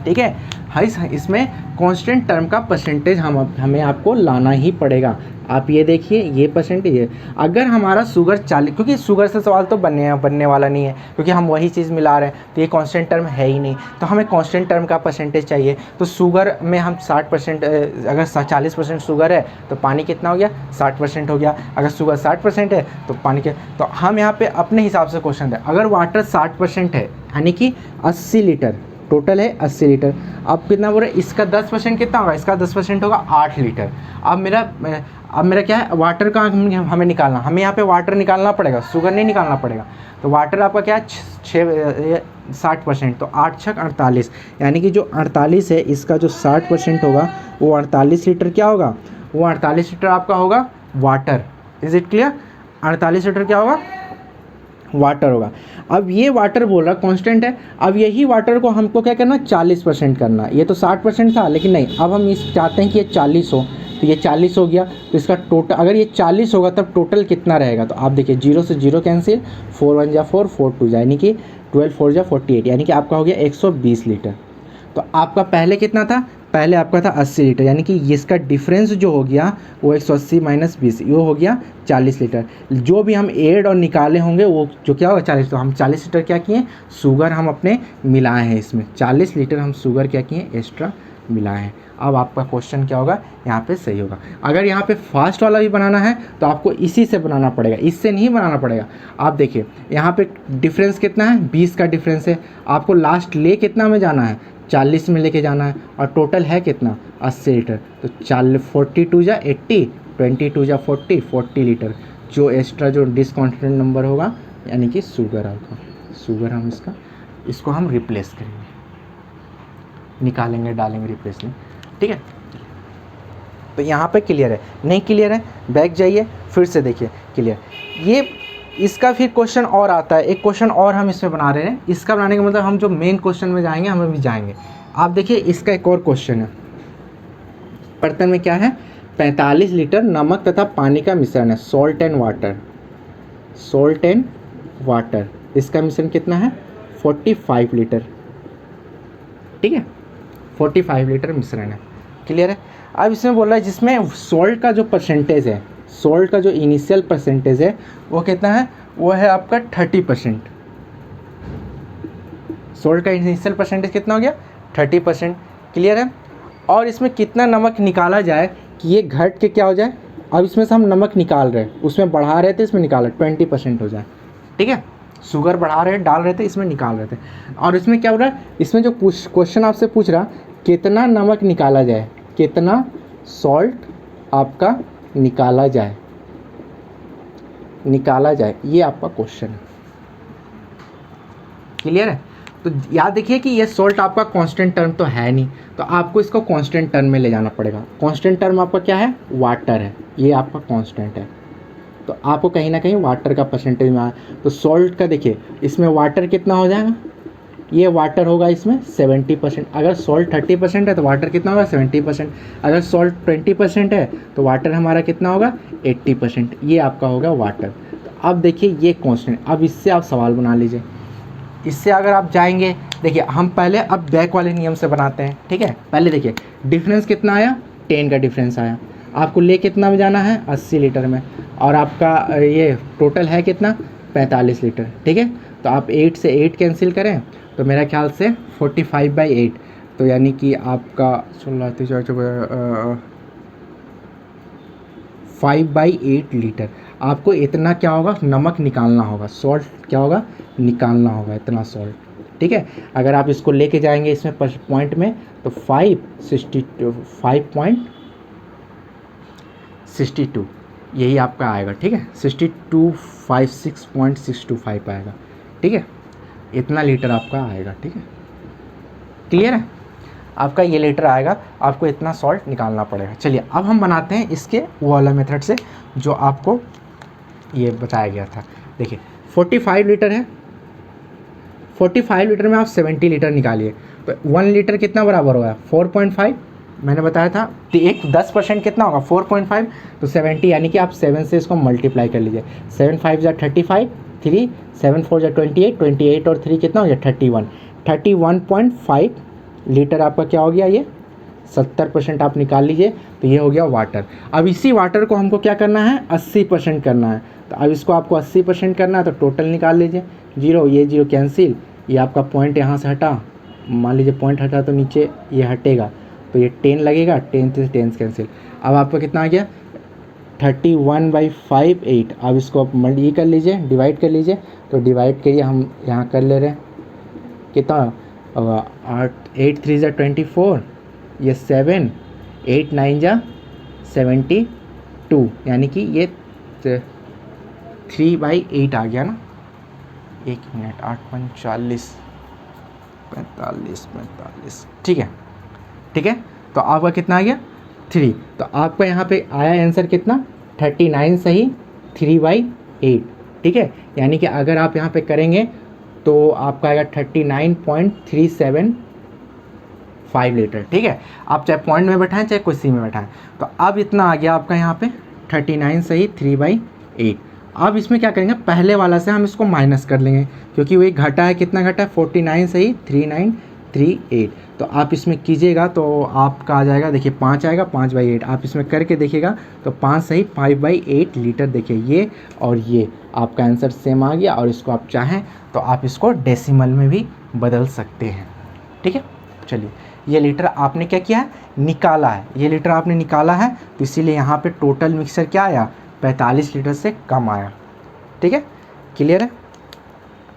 ठीक है। हाँ, इसमें कांस्टेंट टर्म का परसेंटेज हमें आपको लाना ही पड़ेगा। आप ये देखिए, ये परसेंटेज है। अगर हमारा शुगर 40, क्योंकि शुगर से सवाल तो बनने वाला नहीं है, क्योंकि हम वही चीज़ मिला रहे हैं, तो ये कांस्टेंट टर्म है ही नहीं। तो हमें कांस्टेंट टर्म का परसेंटेज चाहिए। तो शुगर में हम 60%, अगर 40% शुगर है तो पानी कितना हो गया? 60% हो गया। अगर शुगर 60% है तो पानी के, तो हम यहाँ पे अपने हिसाब से क्वेश्चन है। अगर वाटर 60% है यानी कि 80 लीटर टोटल है, 80 लीटर। अब कितना बोल रहे हैं? इसका 10% कितना होगा? इसका 10% होगा 8 लीटर। अब मेरा क्या है? वाटर का हमें निकालना, हमें यहाँ पे वाटर निकालना पड़ेगा, शुगर नहीं निकालना पड़ेगा। तो वाटर आपका क्या है? 60%, तो 8 छक 48, यानी कि जो 48 है इसका जो 60% होगा वो 48 लीटर क्या होगा? वो 48 लीटर आपका होगा water. Is it clear? 48 litre क्या होगा? वाटर होगा। अब ये वाटर बोल रहा कांस्टेंट है। अब यही वाटर को हमको क्या करना? 40% करना। ये तो 60% था, लेकिन नहीं, अब हम इस चाहते हैं कि ये 40 हो। तो ये 40 हो गया, तो इसका टोटल, अगर ये 40 होगा तब टोटल कितना रहेगा? तो आप देखिए 0 से 0 कैंसिल, 4 1 जा 4, 4 2 जा, यानी कि 12 4 जा 48, यानी कि आपका हो गया 120 लीटर। तो आपका पहले कितना था? पहले आपका था 80 लीटर, यानी कि इसका डिफरेंस जो हो गया वो 180 माइनस 20, ये हो गया 40 लीटर। जो भी हम ऐड और निकाले होंगे वो जो क्या होगा? 40। तो हम 40 लीटर क्या किए? शुगर हम अपने मिलाए हैं इसमें, 40 लीटर हम शुगर क्या किए? एक्स्ट्रा मिलाए हैं। अब आपका क्वेश्चन क्या होगा? यहाँ पे सही होगा। अगर यहाँ पे फास्ट वाला भी बनाना है तो आपको इसी से बनाना पड़ेगा, इससे नहीं बनाना पड़ेगा। आप देखिए यहाँ पे डिफरेंस कितना है? 20 का डिफरेंस है। आपको लास्ट ले कितना में जाना है? 40 में लेके जाना है, और टोटल है कितना? 80 लीटर। तो 42 जा 80, 22 जा 40, 40 लीटर। जो एक्स्ट्रा जो डिसकॉन्स्टेंट नंबर होगा यानी कि शुगर होगा, शुगर हम इसको हम रिप्लेस करेंगे, निकालेंगे, डालेंगे रिप्लेस में, ठीक है। तो यहाँ पे क्लियर है? नहीं क्लियर है? बैक जाइए, फिर से देखिए क्लियर। ये इसका फिर क्वेश्चन और आता है, एक क्वेश्चन और हम इसमें बना रहे हैं। इसका बनाने का मतलब हम जो मेन क्वेश्चन में जाएंगे हम अभी जाएंगे। आप देखिए इसका एक और क्वेश्चन है। बर्तन में क्या है? 45 लीटर नमक तथा पानी का मिश्रण है, salt and water, salt and water. इसका मिश्रण कितना है? 45 लीटर, ठीक है, 45 लीटर मिश्रण है। क्लियर है? अब इसमें बोल रहा है जिसमें सॉल्ट का जो परसेंटेज है, सॉल्ट का जो इनिशियल परसेंटेज है वो कितना है? वो है आपका 30%। सॉल्ट का इनिशियल परसेंटेज कितना हो गया? 30%। क्लियर है? और इसमें कितना नमक निकाला जाए कि ये घट के क्या हो जाए? अब इसमें से हम नमक निकाल रहे हैं, उसमें बढ़ा रहे थे, इसमें निकाल रहे, 20% हो जाए, ठीक है। शुगर बढ़ा रहे डाल रहे थे, इसमें निकाल रहे थे। और इसमें क्या हो रहा है? इसमें जो क्वेश्चन आपसे पूछ रहा कितना नमक निकाला जाए, कितना सॉल्ट आपका निकाला जाए, ये आपका क्वेश्चन है। क्लियर है? तो याद देखिए कि ये सॉल्ट आपका कांस्टेंट टर्म तो है नहीं, तो आपको इसको कांस्टेंट टर्म में ले जाना पड़ेगा। कांस्टेंट टर्म आपका क्या है, वाटर है, ये आपका कांस्टेंट है, तो आपको कहीं ना कहीं वाटर का परसेंटेज में आया। तो सॉल्ट का देखिए इसमें वाटर कितना हो जाएगा, ये वाटर होगा इसमें 70%। अगर सॉल्ट 30% है तो वाटर कितना होगा 70%। अगर सॉल्ट 20% है तो वाटर हमारा कितना होगा 80%। ये आपका होगा वाटर। तो अब देखिए ये कांस्टेंट, अब इससे आप सवाल बना लीजिए। इससे अगर आप जाएंगे, देखिए हम पहले अब बैक वाले नियम से बनाते हैं, ठीक है। पहले देखिए डिफरेंस कितना आया, 10 का डिफरेंस आया। आपको ले कितना में जाना है 80 लीटर में, और आपका ये टोटल है कितना 45 लीटर, ठीक है। तो आप 8 से 8 कैंसिल करें तो मेरा ख्याल से 45/8, तो यानी कि आपका 5/8 लीटर। आपको इतना क्या होगा, नमक निकालना होगा, सॉल्ट क्या होगा निकालना होगा, इतना सॉल्ट, ठीक है। अगर आप इसको लेके जाएंगे इसमें पॉइंट में तो 5.62 यही आपका आएगा, ठीक है। 6256.625 आएगा, ठीक है। इतना लीटर आपका आएगा, ठीक है। क्लियर है, आपका ये लीटर आएगा, आपको इतना सॉल्ट निकालना पड़ेगा। चलिए अब हम बनाते हैं इसके वो वाला मेथड से जो आपको ये बताया गया था। देखिए 45 लीटर है, 45 लीटर में आप 70 लीटर निकालिए तो 1 लीटर कितना बराबर होगा 4.5, मैंने बताया था। तो एक 10% कितना होगा 4.5, तो 70 यानी कि आप 7 से इसको मल्टीप्लाई कर लीजिए। 7 5 जा 35, 3 7 4 जा 28, 28 और 3 कितना हो गया 31, 31.5 लीटर आपका क्या हो गया, ये 70% आप निकाल लीजिए, तो ये हो गया वाटर। अब इसी वाटर को हमको क्या करना है 80% करना है, तो अब इसको आपको 80% करना है, तो टोटल निकाल लीजिए। 0 ये 0 कैंसिल, ये आपका पॉइंट यहाँ से हटा, मान लीजिए पॉइंट हटा तो नीचे ये हटेगा, तो ये 10 लगेगा, 10 से 10 कैंसिल। अब आपका कितना आ गया 31/8। अब इसको आप ये कर लीजिए, डिवाइड कर लीजिए, तो डिवाइड करिए, हम यहाँ कर ले रहे हैं कितना 8 3 जा 24, ये 7 8 9 जा 72, यानी कि ये 3/8 आ गया ना। 1 मिनट 8 45 45, ठीक है, ठीक है। तो आपका कितना आ गया 3, तो आपका यहाँ पे आया आंसर कितना 39 सही 3/8, ठीक है। यानी कि अगर आप यहाँ पे करेंगे तो आपका आएगा 39.375 लीटर, ठीक है। आप चाहे पॉइंट में बैठाएं चाहे कुछ सी में बैठाएं। तो अब इतना आ गया आपका यहाँ पे 39 सही 3/8। अब इसमें क्या करेंगे, पहले वाला से हम इसको माइनस कर लेंगे, क्योंकि वही घटा है, कितना घटा है 49 सही 3938। तो आप इसमें कीजिएगा तो आपका आ जाएगा, देखिए 5 आएगा 5/8। आप इसमें करके देखिएगा तो 5 सही 5/8 लीटर। देखिए ये और ये आपका आंसर सेम आ गया, और इसको आप चाहें तो आप इसको डेसिमल में भी बदल सकते हैं, ठीक है। चलिए ये लीटर आपने क्या किया है निकाला है, ये लीटर आपने निकाला है, तो इसीलिए यहाँ पे टोटल मिक्सर क्या आया 45 लीटर से कम आया, ठीक है। क्लियर है,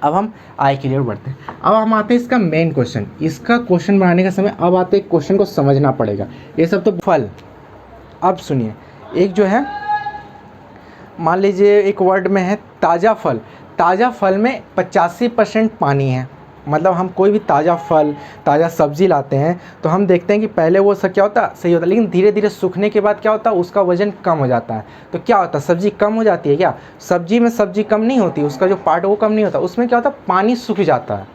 अब हम आई क्लियर बढ़ते हैं। अब हम आते हैं इसका मेन क्वेश्चन। इसका क्वेश्चन बनाने का समय अब आते हैं, क्वेश्चन को समझना पड़ेगा। ये सब तो फल, अब सुनिए, एक जो है मान लीजिए एक वर्ड में है ताज़ा फल। ताज़ा फल में 85% पानी है। मतलब हम कोई भी ताज़ा फल ताज़ा सब्ज़ी लाते हैं तो हम देखते हैं कि पहले वो सब क्या होता सही होता है, लेकिन धीरे धीरे सूखने के बाद क्या होता है उसका वज़न कम हो जाता है। तो क्या होता है सब्ज़ी कम हो जाती है क्या, सब्ज़ी में सब्ज़ी कम नहीं होती, उसका जो पार्ट वो कम नहीं होता, उसमें क्या होता है पानी सूख जाता है,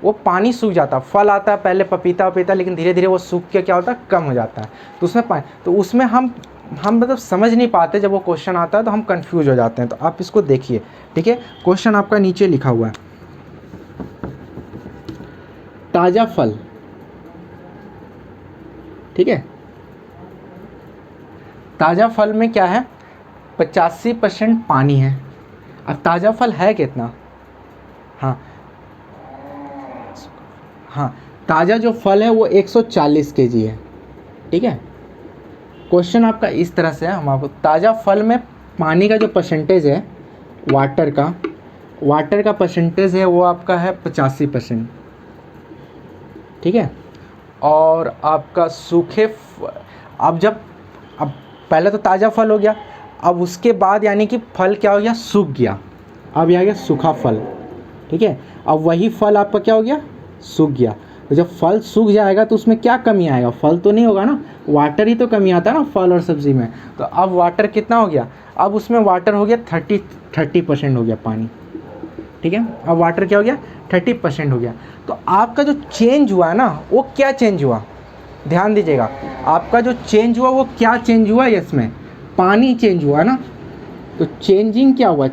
वो पानी सूख जाता है। फल आता है पहले पपीता वपीता, लेकिन धीरे धीरे वो सूख के क्या होता है कम हो जाता है, तो उसमें पानी, तो उसमें हम मतलब समझ नहीं पाते, जब वो क्वेश्चन आता है तो हम कंफ्यूज हो जाते हैं। तो आप इसको देखिए, ठीक है। क्वेश्चन आपका नीचे लिखा हुआ है ताज़ा फल, ठीक है। ताज़ा फल में क्या है 85% पानी है। अब ताज़ा फल है कितना, हाँ ताज़ा जो फल है वो 140 kg है, ठीक है। क्वेश्चन आपका इस तरह से है, हम आपको ताज़ा फल में पानी का जो परसेंटेज है वाटर का परसेंटेज है वो आपका है 85%, ठीक है। और आपका सूखे अब पहले तो ताज़ा फल हो गया, अब उसके बाद यानी कि फल क्या हो गया सूख गया, अब ये आ गया सूखा फल, ठीक है। अब वही फल आपका क्या हो गया, सूख गया। तो जब फल सूख जाएगा तो उसमें क्या कमी आएगा, फल तो नहीं होगा ना, वाटर ही तो कमी आता है ना फल और सब्जी में। तो अब वाटर कितना हो गया, अब उसमें वाटर हो गया 30% हो गया पानी, ठीक है। अब वाटर क्या हो गया, 30% हो गया। तो आपका जो चेंज हुआ है ना, वो क्या चेंज हुआ, ध्यान दीजिएगा, आपका जो चेंज हुआ वो क्या चेंज हुआ, इसमें पानी चेंज हुआ ना। तो चेंजिंग क्या हुआ,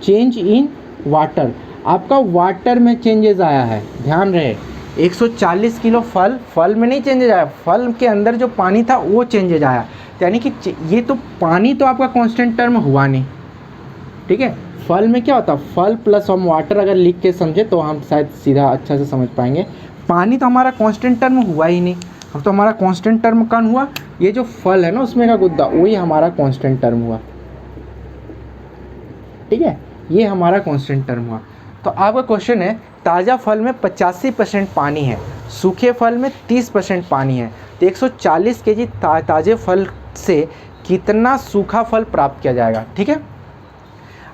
चेंज इन वाटर, आपका वाटर में चेंजेस आया है। ध्यान रहे 140 किलो फल में नहीं चेंजेज आया, फल के अंदर जो पानी था वो चेंजेज आया। यानी कि ये तो पानी तो आपका कांस्टेंट टर्म हुआ नहीं, ठीक है। फल में क्या होता, फल प्लस हम वाटर अगर लिख के समझे तो हम शायद सीधा अच्छा से समझ पाएंगे। पानी तो हमारा कांस्टेंट टर्म हुआ ही नहीं, अब तो हमारा कांस्टेंट टर्म कौन हुआ, ये जो फल है ना उसमें का गुद्दा, वही हमारा कांस्टेंट टर्म हुआ, ठीक है, ये हमारा कांस्टेंट टर्म हुआ। तो आपका क्वेश्चन है ताज़ा फल में 85% पानी है, सूखे फल में 30% पानी है, तो 140 केजी ताज़े फल से कितना सूखा फल प्राप्त किया जाएगा, ठीक है।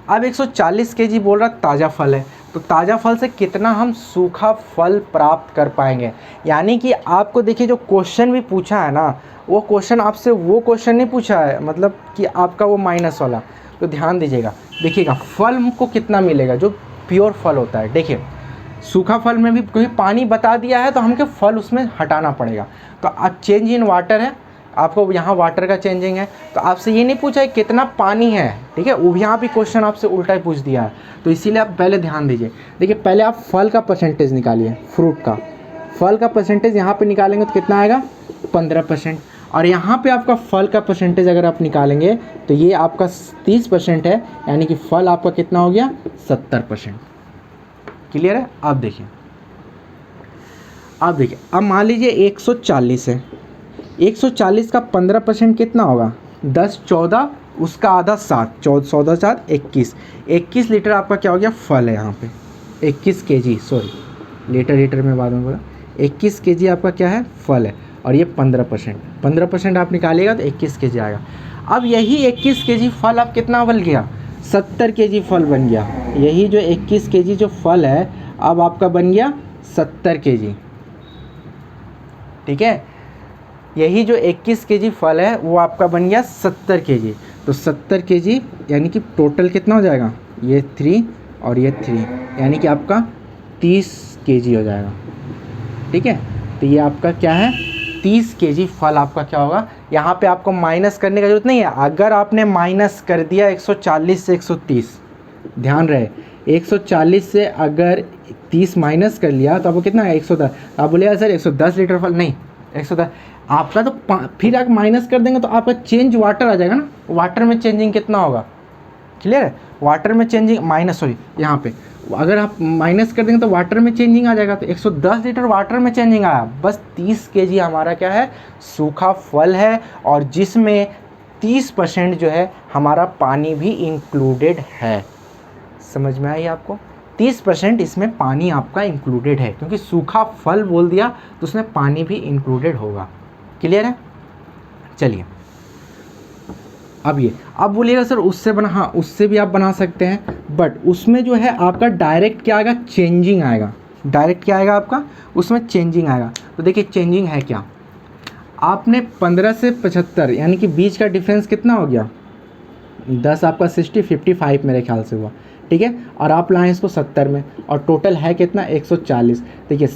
अब 140 केजी बोल रहा ताज़ा फल है, तो ताज़ा फल से कितना हम सूखा फल प्राप्त कर पाएंगे। यानी कि आपको देखिए जो क्वेश्चन भी पूछा है ना, वो क्वेश्चन आपसे वो क्वेश्चन नहीं पूछा है, मतलब कि आपका वो माइनस वाला। तो ध्यान दीजिएगा, देखिएगा फल को कितना मिलेगा जो प्योर फल होता है। देखिए सूखा फल में भी कोई पानी बता दिया है तो हमको फल उसमें हटाना पड़ेगा। तो अब चेंज इन वाटर है, आपको यहाँ वाटर का चेंजिंग है, तो आपसे ये नहीं पूछा है कितना पानी है, ठीक है, वो यहाँ भी क्वेश्चन आपसे उल्टा ही पूछ दिया है। तो इसीलिए आप पहले ध्यान दीजिए। देखिए पहले आप फल का परसेंटेज निकालिए, फ्रूट का फल का परसेंटेज यहाँ पे निकालेंगे तो कितना आएगा 15%, और यहाँ पे आपका फल का परसेंटेज अगर आप निकालेंगे तो ये आपका 30% है, यानी कि फल आपका कितना हो गया 70%। क्लियर है। अब देखिए अब मान लीजिए 140 है, 140 का 15% कितना होगा 10, 14, उसका आधा 7, 14 7 21 लीटर आपका क्या हो गया फल है यहाँ पे, 21 केजी, सॉरी लीटर में बाद में बोला, 21 केजी आपका क्या है फल है, और ये 15% आप निकालिएगा तो 21 केजी आएगा। अब यही 21 केजी फल अब कितना बन गया 70 केजी फल बन गया। यही जो 21 केजी जो फल है अब आपका बन गया 70 केजी, ठीक है। यही जो 21 केजी फल है वो आपका बन गया 70 केजी। तो 70 केजी यानी कि टोटल कितना हो जाएगा, ये 3 और ये 3, यानी कि आपका 30 केजी हो जाएगा, ठीक है। तो ये आपका क्या है 30 केजी फल आपका क्या होगा। यहाँ पे आपको माइनस करने का जरूरत नहीं है, अगर आपने माइनस कर दिया 140 से 130, ध्यान रहे 140 से अगर 30 माइनस कर लिया तो आपको कितना है 110। आप बोलिएगा सर 110 लीटर फल, नहीं 110 आपका तो फिर आप माइनस कर देंगे तो आपका चेंज वाटर आ जाएगा ना, वाटर में चेंजिंग कितना होगा, क्लियर है। वाटर में चेंजिंग माइनस, सॉरी यहाँ पे अगर आप माइनस कर देंगे तो वाटर में चेंजिंग आ जाएगा, तो 110 लीटर वाटर में चेंजिंग आया, बस 30 केजी हमारा क्या है सूखा फल है, और जिसमें 30% जो है हमारा पानी भी इंक्लूडेड है। समझ में आई आपको, 30% इसमें पानी आपका इंक्लूडेड है, क्योंकि सूखा फल बोल दिया तो उसमें पानी भी इंक्लूडेड होगा। क्लियर है। चलिए अब बोलिएगा सर उससे बना, हाँ उससे भी आप बना सकते हैं, बट उसमें जो है आपका डायरेक्ट क्या आएगा चेंजिंग आएगा, डायरेक्ट क्या आएगा आपका उसमें चेंजिंग आएगा। तो देखिए चेंजिंग है क्या, आपने 15 से 75 यानी कि बीच का डिफरेंस कितना हो गया 10, आपका 60 55 मेरे ख्याल से हुआ, ठीक है। और आप लाएँ इसको 70 में, और टोटल है कितना 140। देखिए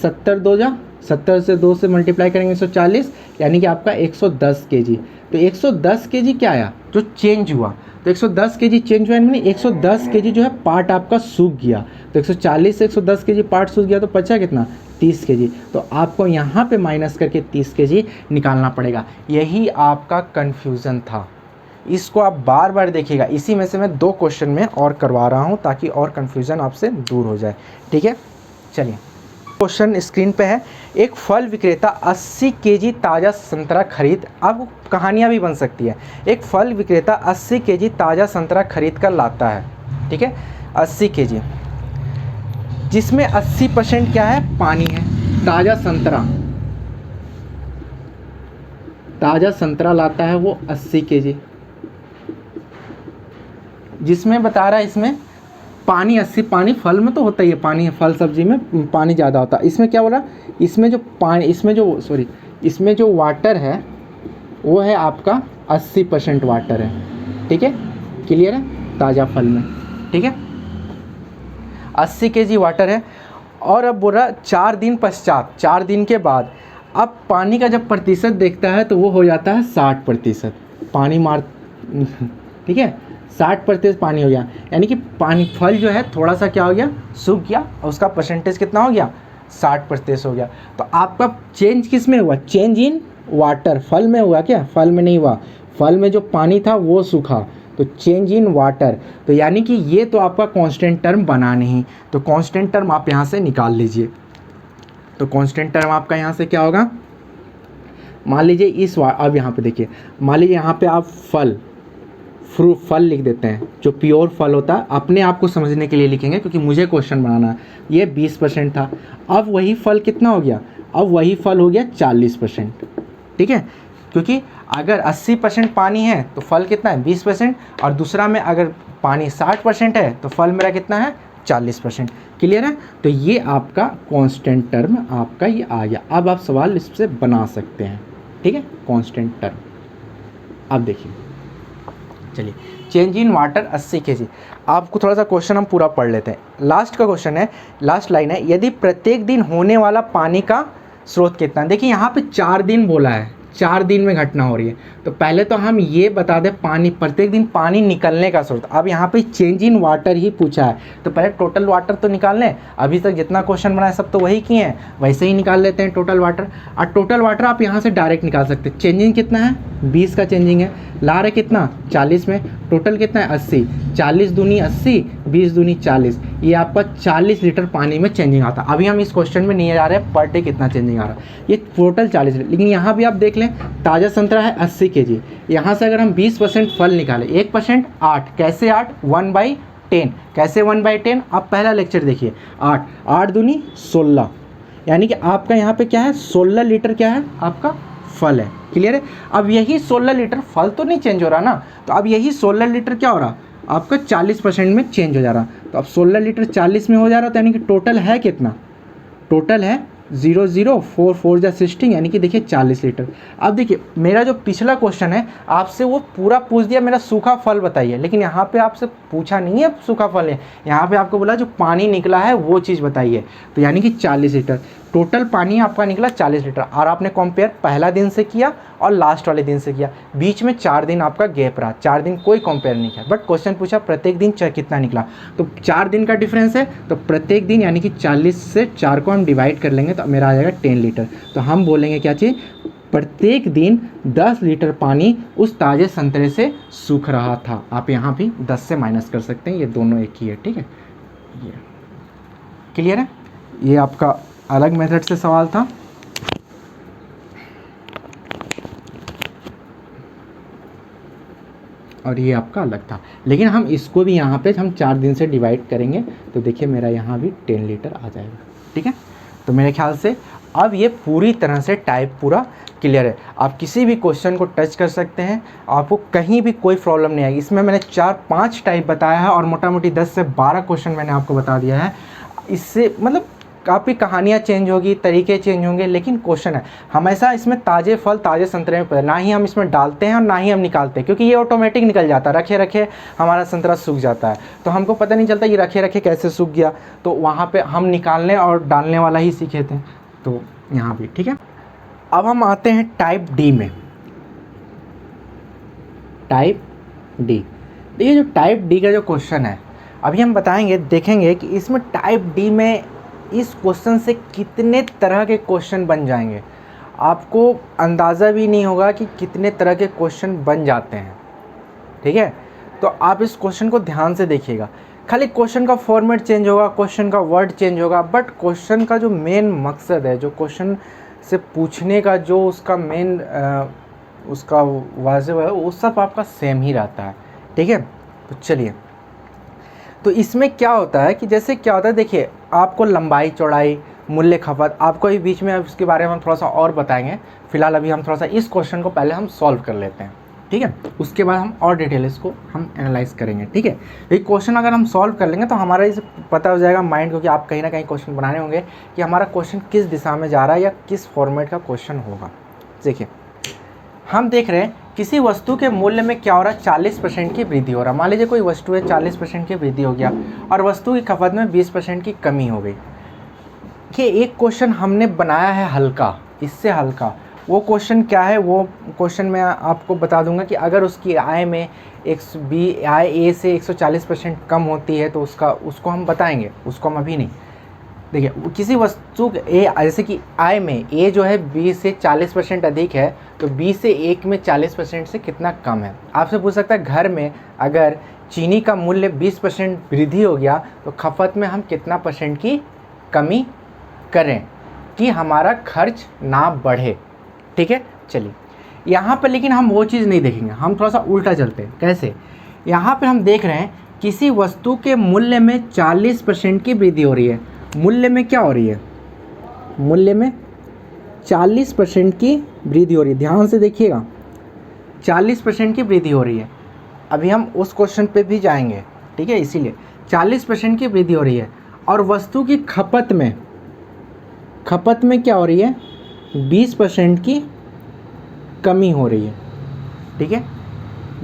70 से 2 से मल्टीप्लाई करेंगे 140, यानी कि आपका 110 केजी। तो 110 केजी क्या आया जो चेंज हुआ, तो 110 केजी चेंज हुआ, यानी 110 केजी जो है पार्ट आपका सूख गया। तो 140 से 110 केजी पार्ट सूख गया, तो बचा कितना 30 केजी। तो आपको यहाँ पे माइनस करके 30 केजी निकालना पड़ेगा। यही आपका कन्फ्यूज़न था, इसको आप बार बार देखिएगा। इसी में से मैं 2 क्वेश्चन में और करवा रहा हूँ ताकि और कन्फ्यूज़न आपसे दूर हो जाए, ठीक है। चलिए क्वेश्चन स्क्रीन पे है, एक फल विक्रेता 80 केजी ताज़ा संतरा खरीद, अब कहानियाँ भी बन सकती है। एक फल विक्रेता 80 केजी ताज़ा संतरा खरीद कर लाता है, ठीक है 80 केजी, जिसमें 80% क्या है पानी है। ताज़ा संतरा लाता है वो 80 केजी, जिसमें बता रहा है इसमें पानी 80, पानी फल में तो होता ही है, पानी फल सब्जी में पानी ज़्यादा होता है। इसमें क्या बोला, इसमें जो पानी, इसमें जो वाटर है वो है आपका 80% वाटर है, ठीक है, क्लियर है, ताज़ा फल में, ठीक है, 80 kg वाटर है। और अब बोल रहा 4 दिन पश्चात, 4 दिन के बाद, अब पानी का जब प्रतिशत देखता है तो वो हो जाता है 60%, पानी मार ठीक है, 60% पानी हो गया, यानी कि पानी फल जो है थोड़ा सा क्या हो गया, सूख गया, और उसका परसेंटेज कितना हो गया, 60% हो गया। तो आपका चेंज किस में हुआ, चेंज इन वाटर, फल में हुआ क्या, फल में नहीं हुआ, फल में जो पानी था वो सूखा, तो चेंज इन वाटर। तो यानी कि ये तो आपका कांस्टेंट टर्म बना नहीं, तो कांस्टेंट टर्म आप यहाँ से निकाल लीजिए। तो कांस्टेंट टर्म आपका यहाँ से क्या होगा, मान लीजिए अब यहाँ पे देखिए, मान लीजिए यहाँ पे आप फल लिख देते हैं, जो प्योर फल होता है, अपने आप को समझने के लिए लिखेंगे क्योंकि मुझे क्वेश्चन बनाना है। ये 20% था, अब वही फल कितना हो गया, अब वही फल हो गया 40%, ठीक है, क्योंकि अगर 80% पानी है तो फल कितना है 20%, और दूसरा में अगर पानी 60% है तो फल मेरा कितना है 40%, क्लियर है। तो ये आपका कांस्टेंट टर्म आपका ये आ गया। अब आप सवाल इससे बना सकते हैं, ठीक है, कांस्टेंट टर्म। अब देखिए, चलिए, चेंज इन वाटर 80 kg। आपको थोड़ा सा क्वेश्चन हम पूरा पढ़ लेते हैं। लास्ट का क्वेश्चन है, लास्ट लाइन है, यदि प्रत्येक दिन होने वाला पानी का स्रोत कितना। देखिए यहाँ पे 4 दिन बोला है, 4 दिन में घटना हो रही है, तो पहले तो हम ये बता दें पानी, प्रत्येक दिन पानी निकलने का स्रोत। अब यहाँ पे चेंज इन वाटर ही पूछा है, तो पहले टोटल वाटर तो निकाल लें। अभी तक जितना क्वेश्चन बनाया सब तो वही किए हैं, वैसे ही निकाल लेते हैं टोटल वाटर। और टोटल वाटर आप यहाँ से डायरेक्ट निकाल सकते हैं। चेंजिंग कितना है, 20 का चेंजिंग है, ला रहे कितना 40 में, टोटल कितना है 80, 40 दूनी 80, 20 दूनी 40, ये आपका 40 लीटर पानी में चेंजिंग आता है। अभी हम इस क्वेश्चन में नहीं जा रहे हैं पर डे कितना चेंजिंग आ रहा है, ये टोटल 40 लीटर। लेकिन यहाँ भी आप देख लें, ताज़ा संतरा है 80 kg, यहाँ से अगर हम 20% फल निकालें, 1% 8, कैसे 8, 1/10, कैसे 1/10, आप पहला लेक्चर देखिए, 8 दूनी 16, यानी कि आपका यहाँ पे क्या है 16 लीटर क्या है आपका फल है, क्लियर है। अब यही 16 लीटर फल तो नहीं चेंज हो रहा ना, तो अब यही 16 लीटर क्या हो रहा आपका 40% में चेंज हो जा रहा। तो अब 16 लीटर 40 में हो जा रहा, तो यानी कि टोटल है कितना, टोटल है 0 0 4 4 जा 16, यानी कि देखिए 40 लीटर। अब देखिए मेरा जो पिछला क्वेश्चन है आपसे वो पूरा पूछ दिया मेरा सूखा फल बताइए, लेकिन यहाँ पे आपसे पूछा नहीं है सूखा फल है, यहाँ पे आपको बोला जो पानी निकला है वो चीज़ बताइए। तो यानी कि 40 लीटर टोटल पानी आपका निकला 40 लीटर, और आपने कंपेयर पहला दिन से किया और लास्ट वाले दिन से किया, बीच में 4 दिन आपका गैप रहा, 4 दिन कोई कंपेयर नहीं किया, बट क्वेश्चन पूछा प्रत्येक दिन कितना निकला, तो 4 दिन का डिफरेंस है, तो प्रत्येक दिन यानी कि 40 से 4 को हम डिवाइड कर लेंगे तो मेरा आ जाएगा 10 लीटर। तो हम बोलेंगे क्या चीज़, प्रत्येक दिन 10 लीटर पानी उस ताज़े संतरे से सूख रहा था। आप यहाँ भी 10 से माइनस कर सकते हैं, ये दोनों एक ही है, ठीक है, ये क्लियर है। ये आपका अलग मेथड से सवाल था। और ये आपका अलग था, लेकिन हम इसको भी यहाँ पे हम 4 दिन से डिवाइड करेंगे तो देखिए मेरा यहाँ भी 10 लीटर आ जाएगा, ठीक है। तो मेरे ख्याल से अब ये पूरी तरह से टाइप पूरा क्लियर है। आप किसी भी क्वेश्चन को टच कर सकते हैं, आपको कहीं भी कोई प्रॉब्लम नहीं आएगी। इसमें मैंने 4-5 टाइप बताया है और मोटा मोटी 10 से 12 क्वेश्चन मैंने आपको बता दिया है। इससे मतलब काफ़ी कहानियाँ चेंज होगी, तरीके चेंज होंगे, लेकिन क्वेश्चन है हमेशा इसमें ताज़े फल ताज़े संतरे में, ना ही हम इसमें डालते हैं और ना ही हम निकालते हैं, क्योंकि ये ऑटोमेटिक निकल जाता है, रखे रखे हमारा संतरा सूख जाता है, तो हमको पता नहीं चलता ये रखे रखे कैसे सूख गया, तो वहाँ पे हम निकालने और डालने वाला ही सीखे थे। तो यहाँ भी ठीक है। अब हम आते हैं टाइप डी में। टाइप डी, देखिए जो टाइप डी का जो क्वेश्चन है अभी हम बताएंगे, देखेंगे कि इसमें टाइप डी में इस क्वेश्चन से कितने तरह के क्वेश्चन बन जाएंगे, आपको अंदाज़ा भी नहीं होगा कि कितने तरह के क्वेश्चन बन जाते हैं, ठीक है। तो आप इस क्वेश्चन को ध्यान से देखिएगा, खाली क्वेश्चन का फॉर्मेट चेंज होगा, क्वेश्चन का वर्ड चेंज होगा, बट क्वेश्चन का जो मेन मकसद है, जो क्वेश्चन से पूछने का जो उसका मेन उसका वाजिब है, वो सब आपका सेम ही रहता है, ठीक है। तो चलिए, तो इसमें क्या होता है कि जैसे क्या होता है, देखिए आपको लंबाई चौड़ाई मूल्य खपत, आपको ही बीच में अब इसके बारे में हम थोड़ा सा और बताएंगे। फिलहाल अभी हम थोड़ा सा इस क्वेश्चन को पहले हम सॉल्व कर लेते हैं, ठीक है। उसके बाद हम और डिटेल इसको हम एनालाइज करेंगे, ठीक है। एक क्वेश्चन अगर हम सॉल्व कर लेंगे तो हमारा इसे पता हो जाएगा माइंड, क्योंकि आप कहीं ना कहीं क्वेश्चन बनाने होंगे कि हमारा क्वेश्चन किस दिशा में जा रहा है या किस फॉर्मेट का क्वेश्चन होगा। देखिए हम देख रहे हैं किसी वस्तु के मूल्य में क्या हो रहा है, 40% की वृद्धि हो रहा है। मान लीजिए कोई वस्तु है, 40% की वृद्धि हो गया और वस्तु की खपत में 20% की कमी हो गई। कि एक क्वेश्चन हमने बनाया है हल्का, इससे हल्का, वो क्वेश्चन क्या है, वो क्वेश्चन मैं आपको बता दूंगा कि अगर उसकी आय में आय ए से 140% कम होती है तो उसको हम बताएंगे, उसको हम अभी नहीं। देखिए किसी वस्तु ए, जैसे कि आय में ए जो है 20 से 40% अधिक है, तो 20 से 1 में 40% से कितना कम है। आपसे पूछ सकता है घर में अगर चीनी का मूल्य 20% वृद्धि हो गया तो खपत में हम कितना परसेंट की कमी करें कि हमारा खर्च ना बढ़े, ठीक है। चलिए यहाँ पर लेकिन हम वो चीज़ नहीं देखेंगे, हम थोड़ा सा उल्टा चलते हैं। कैसे? यहाँ पर हम देख रहे हैं किसी वस्तु के मूल्य में 40% की वृद्धि हो रही है। मूल्य में क्या हो रही है? मूल्य में 40% की वृद्धि हो रही है। ध्यान से देखिएगा, 40% की वृद्धि हो रही है। अभी हम उस क्वेश्चन पे भी जाएंगे, ठीक है। इसीलिए 40% की वृद्धि हो रही है और वस्तु की खपत में क्या हो रही है? 20% की कमी हो रही है, ठीक है।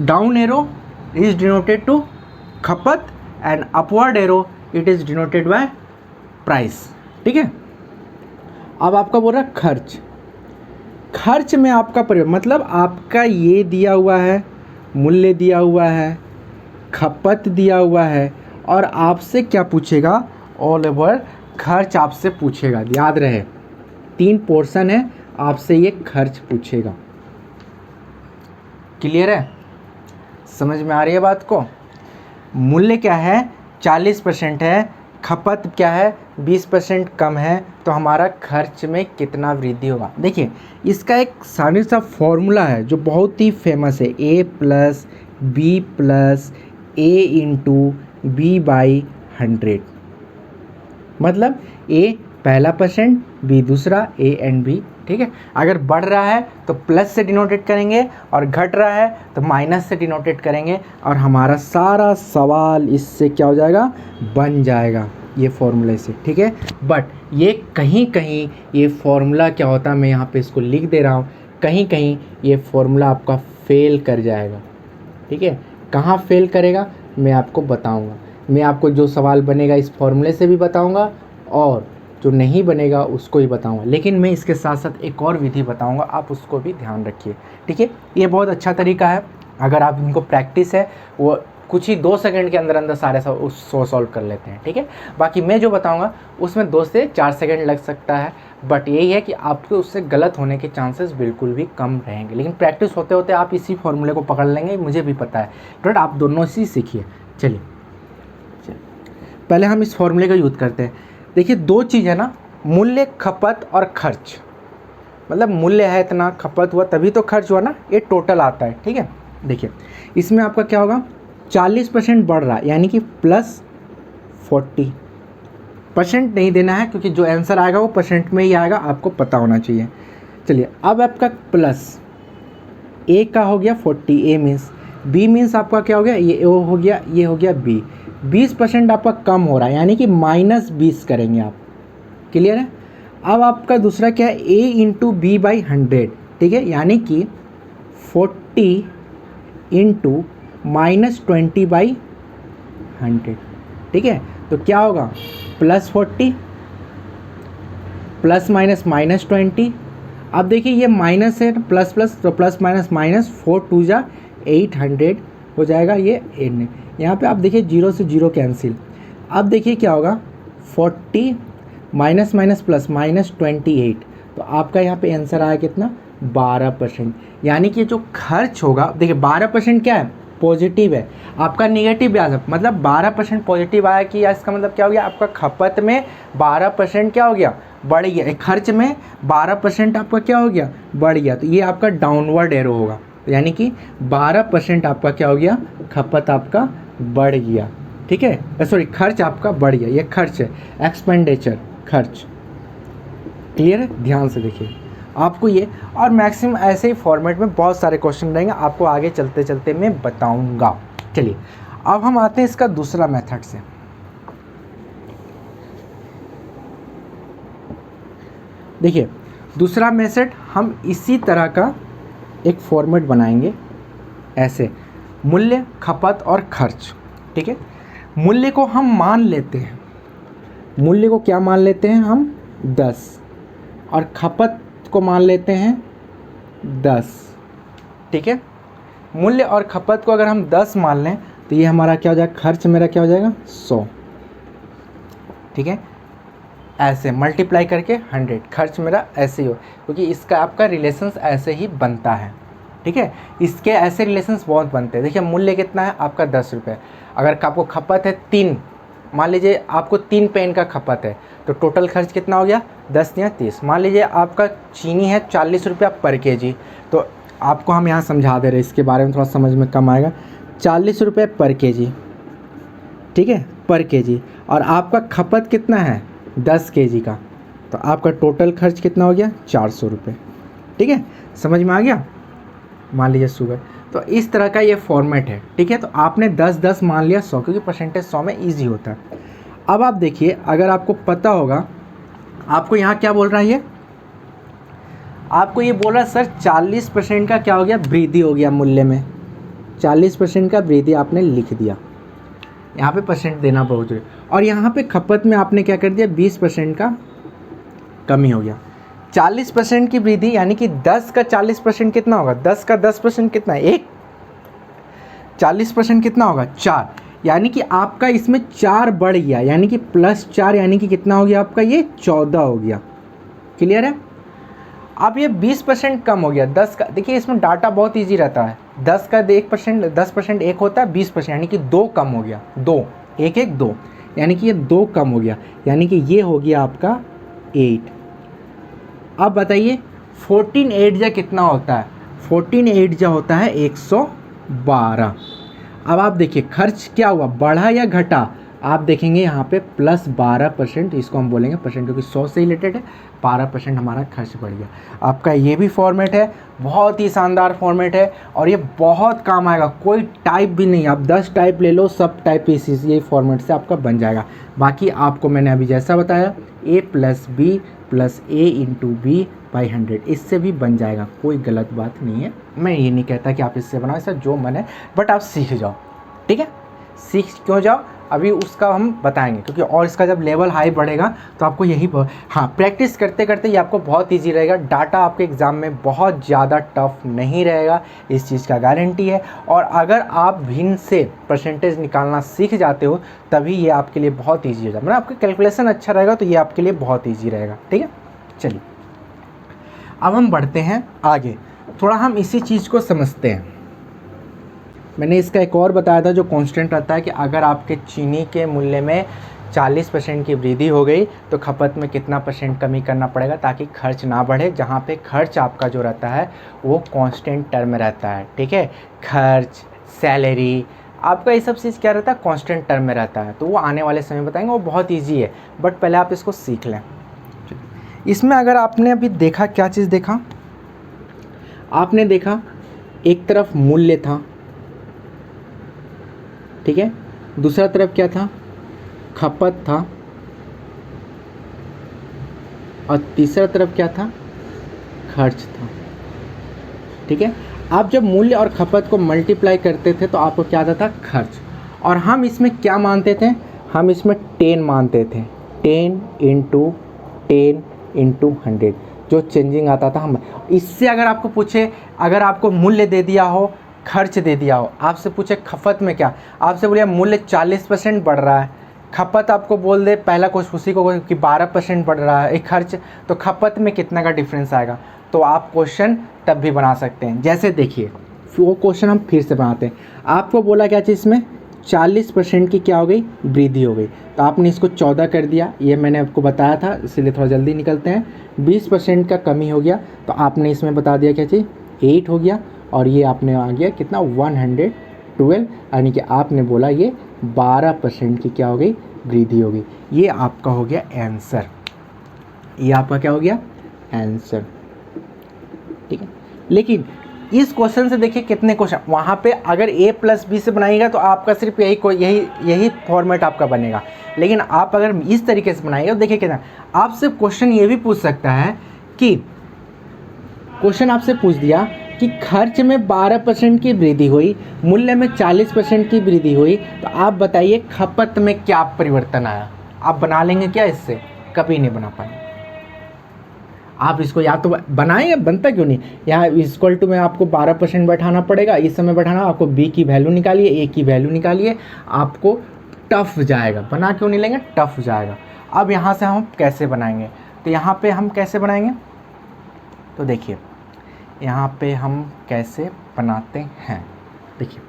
Down arrow is denoted to खपत and upward arrow it is denoted by price, ठीक है। अब आपका बोल रहा है खर्च में आपका मतलब आपका ये दिया हुआ है, मूल्य दिया हुआ है, खपत दिया हुआ है और आपसे क्या पूछेगा? ऑल ओवर खर्च आपसे पूछेगा। याद रहे 3 पोर्शन है, आपसे ये खर्च पूछेगा। क्लियर है? समझ में आ रही है बात को? मूल्य क्या है? 40% है, खपत क्या है? 20% कम है, तो हमारा खर्च में कितना वृद्धि होगा। देखिए इसका एक सारी सा फॉर्मूला है जो बहुत ही फेमस है, A + B + A × B / 100। मतलब A पहला परसेंट, B दूसरा, A एंड B, ठीक है। अगर बढ़ रहा है तो प्लस से डिनोटेट करेंगे और घट रहा है तो माइनस से डिनोटेट करेंगे और हमारा सारा सवाल इससे क्या हो जाएगा? बन जाएगा ये फॉर्मूले से, ठीक है। बट ये कहीं कहीं ये फॉर्मूला क्या होता है, मैं यहाँ पे इसको लिख दे रहा हूँ, कहीं कहीं ये फॉर्मूला आपका फेल कर जाएगा, ठीक है। कहाँ फेल करेगा मैं आपको बताऊँगा। मैं आपको जो सवाल बनेगा इस फॉर्मूले से भी बताऊँगा और जो नहीं बनेगा उसको ही बताऊंगा। लेकिन मैं इसके साथ साथ एक और विधि बताऊंगा, आप उसको भी ध्यान रखिए, ठीक है। ये बहुत अच्छा तरीका है, अगर आप इनको प्रैक्टिस है वो कुछ ही 2 सेकंड के अंदर सारे सॉल्व कर लेते हैं, ठीक है। बाकी मैं जो बताऊंगा उसमें 2 से 4 सेकंड लग सकता है, बट यही है कि आपको उससे गलत होने के चांसेस बिल्कुल भी कम रहेंगे। लेकिन प्रैक्टिस होते होते आप इसी फॉर्मूले को पकड़ लेंगे, मुझे भी पता है। बट आप दोनों से सीखिए। चलिए पहले हम इस फॉर्मूले का यूज़ करते हैं। देखिए 2 चीज़ है ना, मूल्य, खपत और खर्च। मतलब मूल्य है इतना, खपत हुआ तभी तो खर्च हुआ ना, ये टोटल आता है, ठीक है। देखिए इसमें आपका क्या होगा? 40% बढ़ रहा है यानी कि +40%। नहीं देना है क्योंकि जो आंसर आएगा वो परसेंट में ही आएगा, आपको पता होना चाहिए। चलिए अब आपका प्लस ए का हो गया 40, ए मीन्स, बी मीन्स आपका क्या हो गया? ये ओ हो गया, ये हो गया बी। 20% आपका कम हो रहा है यानी कि -20 करेंगे आप। क्लियर है? अब आपका दूसरा क्या है? A × B / 100, ठीक है। यानी कि 40 × -20/100, ठीक है। तो क्या होगा? +40 प्लस माइनस -20। अब देखिए ये माइनस है, प्लस प्लस, तो प्लस माइनस माइनस, 4 × 2 = 800 हो जाएगा ये n। यहाँ पे आप देखिए 0 से 0 कैंसिल। अब देखिए क्या होगा? 40 माइनस माइनस प्लस -28, तो आपका यहाँ पे आंसर आया कितना? 12%। यानी कि जो खर्च होगा, देखिए 12% क्या है? पॉजिटिव है। आपका नेगेटिव भी आ सकता, मतलब 12% पॉजिटिव आया कि इसका मतलब क्या हो गया? आपका खपत में 12% क्या हो गया? बढ़ गया। खर्च में 12% आपका क्या हो गया? बढ़ गया। तो ये आपका डाउनवर्ड एरो होगा, यानी कि 12% आपका क्या हो गया? खपत आपका बढ़ गया, ठीक है। सॉरी, खर्च आपका बढ़ गया, ये खर्च है, एक्सपेंडिचर, खर्च। क्लियर है? ध्यान से देखिए। आपको ये, और मैक्सिमम ऐसे ही फॉर्मेट में बहुत सारे क्वेश्चन रहेंगे, आपको आगे चलते चलते मैं बताऊंगा। चलिए अब हम आते हैं इसका दूसरा मेथड से। देखिए दूसरा मेथड हम इसी तरह का एक फॉर्मेट बनाएंगे, ऐसे मूल्य, खपत और खर्च। ठीक है, मूल्य को हम मान लेते हैं, मूल्य को क्या मान लेते हैं हम 10, और खपत को मान लेते हैं 10। ठीक है, मूल्य और खपत को अगर हम 10 मान लें तो ये हमारा क्या हो जाएगा, खर्च मेरा क्या हो जाएगा 100। ठीक है, ऐसे मल्टीप्लाई करके 100, खर्च मेरा ऐसे ही हो, क्योंकि इसका आपका रिलेशंस ऐसे ही बनता है। ठीक है, इसके ऐसे रिलेशंस बहुत बनते हैं। देखिए मूल्य कितना है आपका 10 रुपये, अगर आपको खपत है 3, मान लीजिए आपको 3 पेन का खपत है, तो टोटल खर्च कितना हो गया 10 या 30। मान लीजिए आपका चीनी है 40 रुपया पर केजी, तो आपको हम यहाँ समझा दे रहे हैं, इसके बारे में थोड़ा समझ में कम आएगा। 40 रुपये पर केजी, ठीक है, पर केजी, और आपका खपत कितना है 10 केजी का, तो आपका टोटल खर्च कितना हो गया 400 रुपये। ठीक है, समझ में आ गया। मान लीजिए शुगर, तो इस तरह का ये फॉर्मेट है। ठीक है, तो आपने 10-10 मान लिया 100, क्योंकि परसेंटेज 100 में ईजी होता है। अब आप देखिए, अगर आपको पता होगा, आपको यहाँ क्या बोल रहा है, ये आपको ये बोल रहा है सर 40% का क्या हो गया, वृद्धि हो गया मूल्य में, 40% का वृद्धि आपने लिख दिया, यहाँ पे परसेंट देना बहुत जरूरी। और यहाँ पे खपत में आपने क्या कर दिया, 20% का कमी हो गया। 40% की वृद्धि यानी कि 10 का 40% कितना होगा, 10 का 10% कितना है 1, 40% कितना होगा 4, यानी कि आपका इसमें 4 बढ़ गया, यानी कि +4, यानी कि कितना हो गया आपका ये 14 हो गया। क्लियर है। अब ये 20% कम हो गया 10 का। देखिए इसमें डाटा बहुत ईजी रहता है, 10 का 1%, 10% 1 होता है, 20% यानी कि 2 कम हो गया, 2 1 1 2, यानी कि ये 2 कम हो गया, यानी कि ये हो गया आपका 8। अब बताइए 14 8 जा कितना होता है, 14 8 जा होता है 112। अब आप देखिए खर्च क्या हुआ, बढ़ा या घटा, आप देखेंगे यहाँ पे +12%, इसको हम बोलेंगे परसेंट क्योंकि 100 से रिलेटेड है, 12% हमारा खर्च बढ़ गया। आपका ये भी फॉर्मेट है, बहुत ही शानदार फॉर्मेट है, और ये बहुत काम आएगा। कोई टाइप भी नहीं, आप 10 टाइप ले लो, सब टाइप इसी ये फॉर्मेट से आपका बन जाएगा। बाकी आपको मैंने अभी जैसा बताया a + b + a × b/100, इससे भी बन जाएगा, कोई गलत बात नहीं है। मैं ये नहीं कहता कि आप इससे बनाओ, इससे जो मन है, बट आप सीख जाओ। ठीक है, सीख क्यों जाओ, अभी उसका हम बताएंगे, क्योंकि और इसका जब लेवल हाई बढ़ेगा तो आपको यही हाँ, प्रैक्टिस करते करते ये आपको बहुत इजी रहेगा। डाटा आपके एग्ज़ाम में बहुत ज़्यादा टफ नहीं रहेगा, इस चीज़ का गारंटी है। और अगर आप भिन्न से परसेंटेज निकालना सीख जाते हो तभी ये आपके लिए बहुत ईजी हो जाएगा, मतलब आपका कैलकुलेशन अच्छा रहेगा तो ये आपके लिए बहुत ईजी रहेगा। ठीक है, चलिए अब हम बढ़ते हैं आगे, थोड़ा हम इसी चीज़ को समझते हैं। मैंने इसका एक और बताया था जो कांस्टेंट रहता है कि अगर आपके चीनी के मूल्य में 40% की वृद्धि हो गई तो खपत में कितना % कमी करना पड़ेगा ताकि खर्च ना बढ़े, जहाँ पे खर्च आपका जो रहता है वो कांस्टेंट टर्म में रहता है। ठीक है, खर्च, सैलरी, आपका ये सब चीज़ क्या रहता है, कांस्टेंट टर्म में रहता है। तो वो आने वाले समय बताएंगे, वो बहुत ईजी है, बट पहले आप इसको सीख लें। इसमें अगर आपने अभी देखा, क्या चीज़ देखा, आपने देखा एक तरफ मूल्य था, ठीक है, दूसरा तरफ क्या था, खपत था, और तीसरा तरफ क्या था, खर्च था। ठीक है, आप जब मूल्य और खपत को मल्टीप्लाई करते थे तो आपको क्या आता था, खर्च। और हम इसमें क्या मानते थे, हम इसमें 10 मानते थे, 10 × 10 × 100 जो चेंजिंग आता था हम। इससे अगर आपको पूछे, अगर आपको मूल्य दे दिया हो, खर्च दे दिया हो, आपसे पूछे खपत में क्या, आपसे बोलिए मूल्य 40% बढ़ रहा है, खपत आपको बोल दे पहला कुछ उसी को कि 12% बढ़ रहा है एक खर्च, तो खपत में कितना का डिफरेंस आएगा, तो आप क्वेश्चन तब भी बना सकते हैं। जैसे देखिए वो क्वेश्चन हम फिर से बनाते हैं, आपको बोला क्या चीज़ में 40% की क्या हो गई, वृद्धि हो गई, तो आपने इसको 14 कर दिया, ये मैंने आपको बताया था, इसीलिए थोड़ा जल्दी निकलते हैं। 20% का कमी हो गया तो आपने इसमें बता दिया क्या चीज़, 8 हो गया, और ये आपने आ गया कितना 112, यानी कि आपने बोला ये 12% की क्या हो गई, वृद्धि हो गई। ये आपका हो गया आंसर, ये आपका क्या हो गया आंसर। ठीक है। लेकिन इस क्वेश्चन से देखिए कितने क्वेश्चन, वहाँ पे अगर a+b से बनाइएगा तो आपका सिर्फ यही फॉर्मेट आपका बनेगा। लेकिन आप अगर इस तरीके से बनाइएगा तो देखिए कितना, आपसे क्वेश्चन ये भी पूछ सकता है कि क्वेश्चन आपसे पूछ दिया कि खर्च में 12% की वृद्धि हुई, मूल्य में 40% की वृद्धि हुई, तो आप बताइए खपत में क्या परिवर्तन आया। आप बना लेंगे क्या इससे? कभी नहीं बना पाएंगे। आप इसको या तो बनाएं या बनता क्यों नहीं, यहाँ इक्वल टू में आपको 12% बैठाना पड़ेगा, इस समय बैठाना, आपको b की वैल्यू निकालिए, a की वैल्यू निकालिए, आपको टफ जाएगा। बना क्यों नहीं लेंगे? टफ जाएगा। अब यहाँ से हम कैसे बनाएंगे, तो यहाँ पे हम कैसे बनाएंगे, तो देखिए यहाँ पे हम कैसे बनाते हैं। देखिए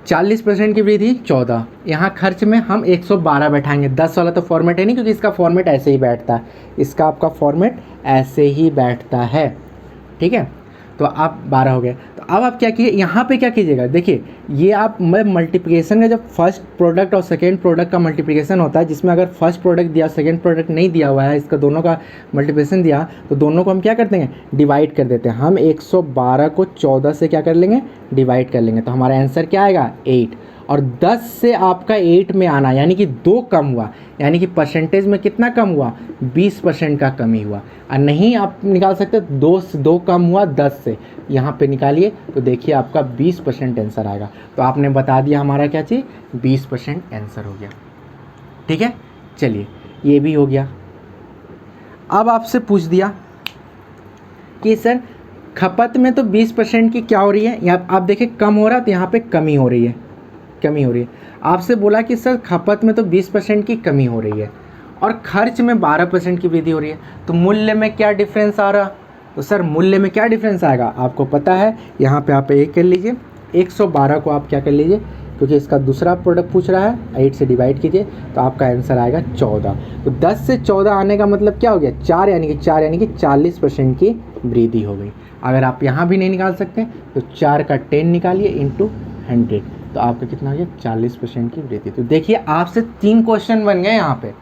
40% की वृद्धि 14, यहाँ खर्च में हम 112 बैठाएंगे। 10 वाला तो फॉर्मेट है नहीं, क्योंकि इसका फॉर्मेट ऐसे ही बैठता है, इसका आपका फॉर्मेट ऐसे ही बैठता है, ठीक है। तो आप 12 हो गए। तो अब आप क्या कीजिए, यहाँ पे क्या कीजिएगा, देखिए ये आप मल्टीप्लिकेशन का, जब फर्स्ट प्रोडक्ट और सेकेंड प्रोडक्ट का मल्टीप्लिकेशन होता है, जिसमें अगर फर्स्ट प्रोडक्ट दिया सेकेंड प्रोडक्ट नहीं दिया हुआ है, इसका दोनों का मल्टीप्लिकेशन दिया, तो दोनों को हम क्या करते हैं, डिवाइड कर देते हैं। हम 112 को 14 से क्या कर लेंगे, डिवाइड कर लेंगे, तो हमारा आंसर क्या आएगा 8। और 10 से आपका 8 में आना, यानी कि 2 कम हुआ, यानी कि परसेंटेज में कितना कम हुआ, 20% का कमी हुआ। और नहीं आप निकाल सकते, 2 कम हुआ 10 से, यहाँ पे निकालिए तो देखिए आपका 20% आंसर आएगा। तो आपने बता दिया हमारा क्या चीज़, 20% आंसर हो गया, ठीक है। चलिए ये भी हो गया। अब आपसे पूछ दिया कि सर खपत में तो 20% की क्या हो रही है, यहाँ आप देखिए कम हो रहा है, तो यहाँ पे कमी हो रही है, कमी हो रही है। आपसे बोला कि सर खपत में तो 20% की कमी हो रही है और खर्च में 12% की वृद्धि हो रही है, तो मूल्य में क्या डिफरेंस आ रहा, तो सर मूल्य में क्या डिफरेंस आएगा आपको पता है। यहाँ पे आप एक कर लीजिए, 112 को आप क्या कर लीजिए, क्योंकि इसका दूसरा प्रोडक्ट पूछ रहा है, 8 से डिवाइड कीजिए तो आपका आंसर आएगा 14। तो 10 से 14 आने का मतलब क्या हो गया, 4, यानी कि 40% की वृद्धि हो गई। अगर आप यहाँ भी नहीं निकाल सकते तो 4 का 10 निकालिए इंटू 100, तो आपका कितना हो गया 40% की वृद्धि। तो देखिए आपसे 3 क्वेश्चन बन गए यहाँ पे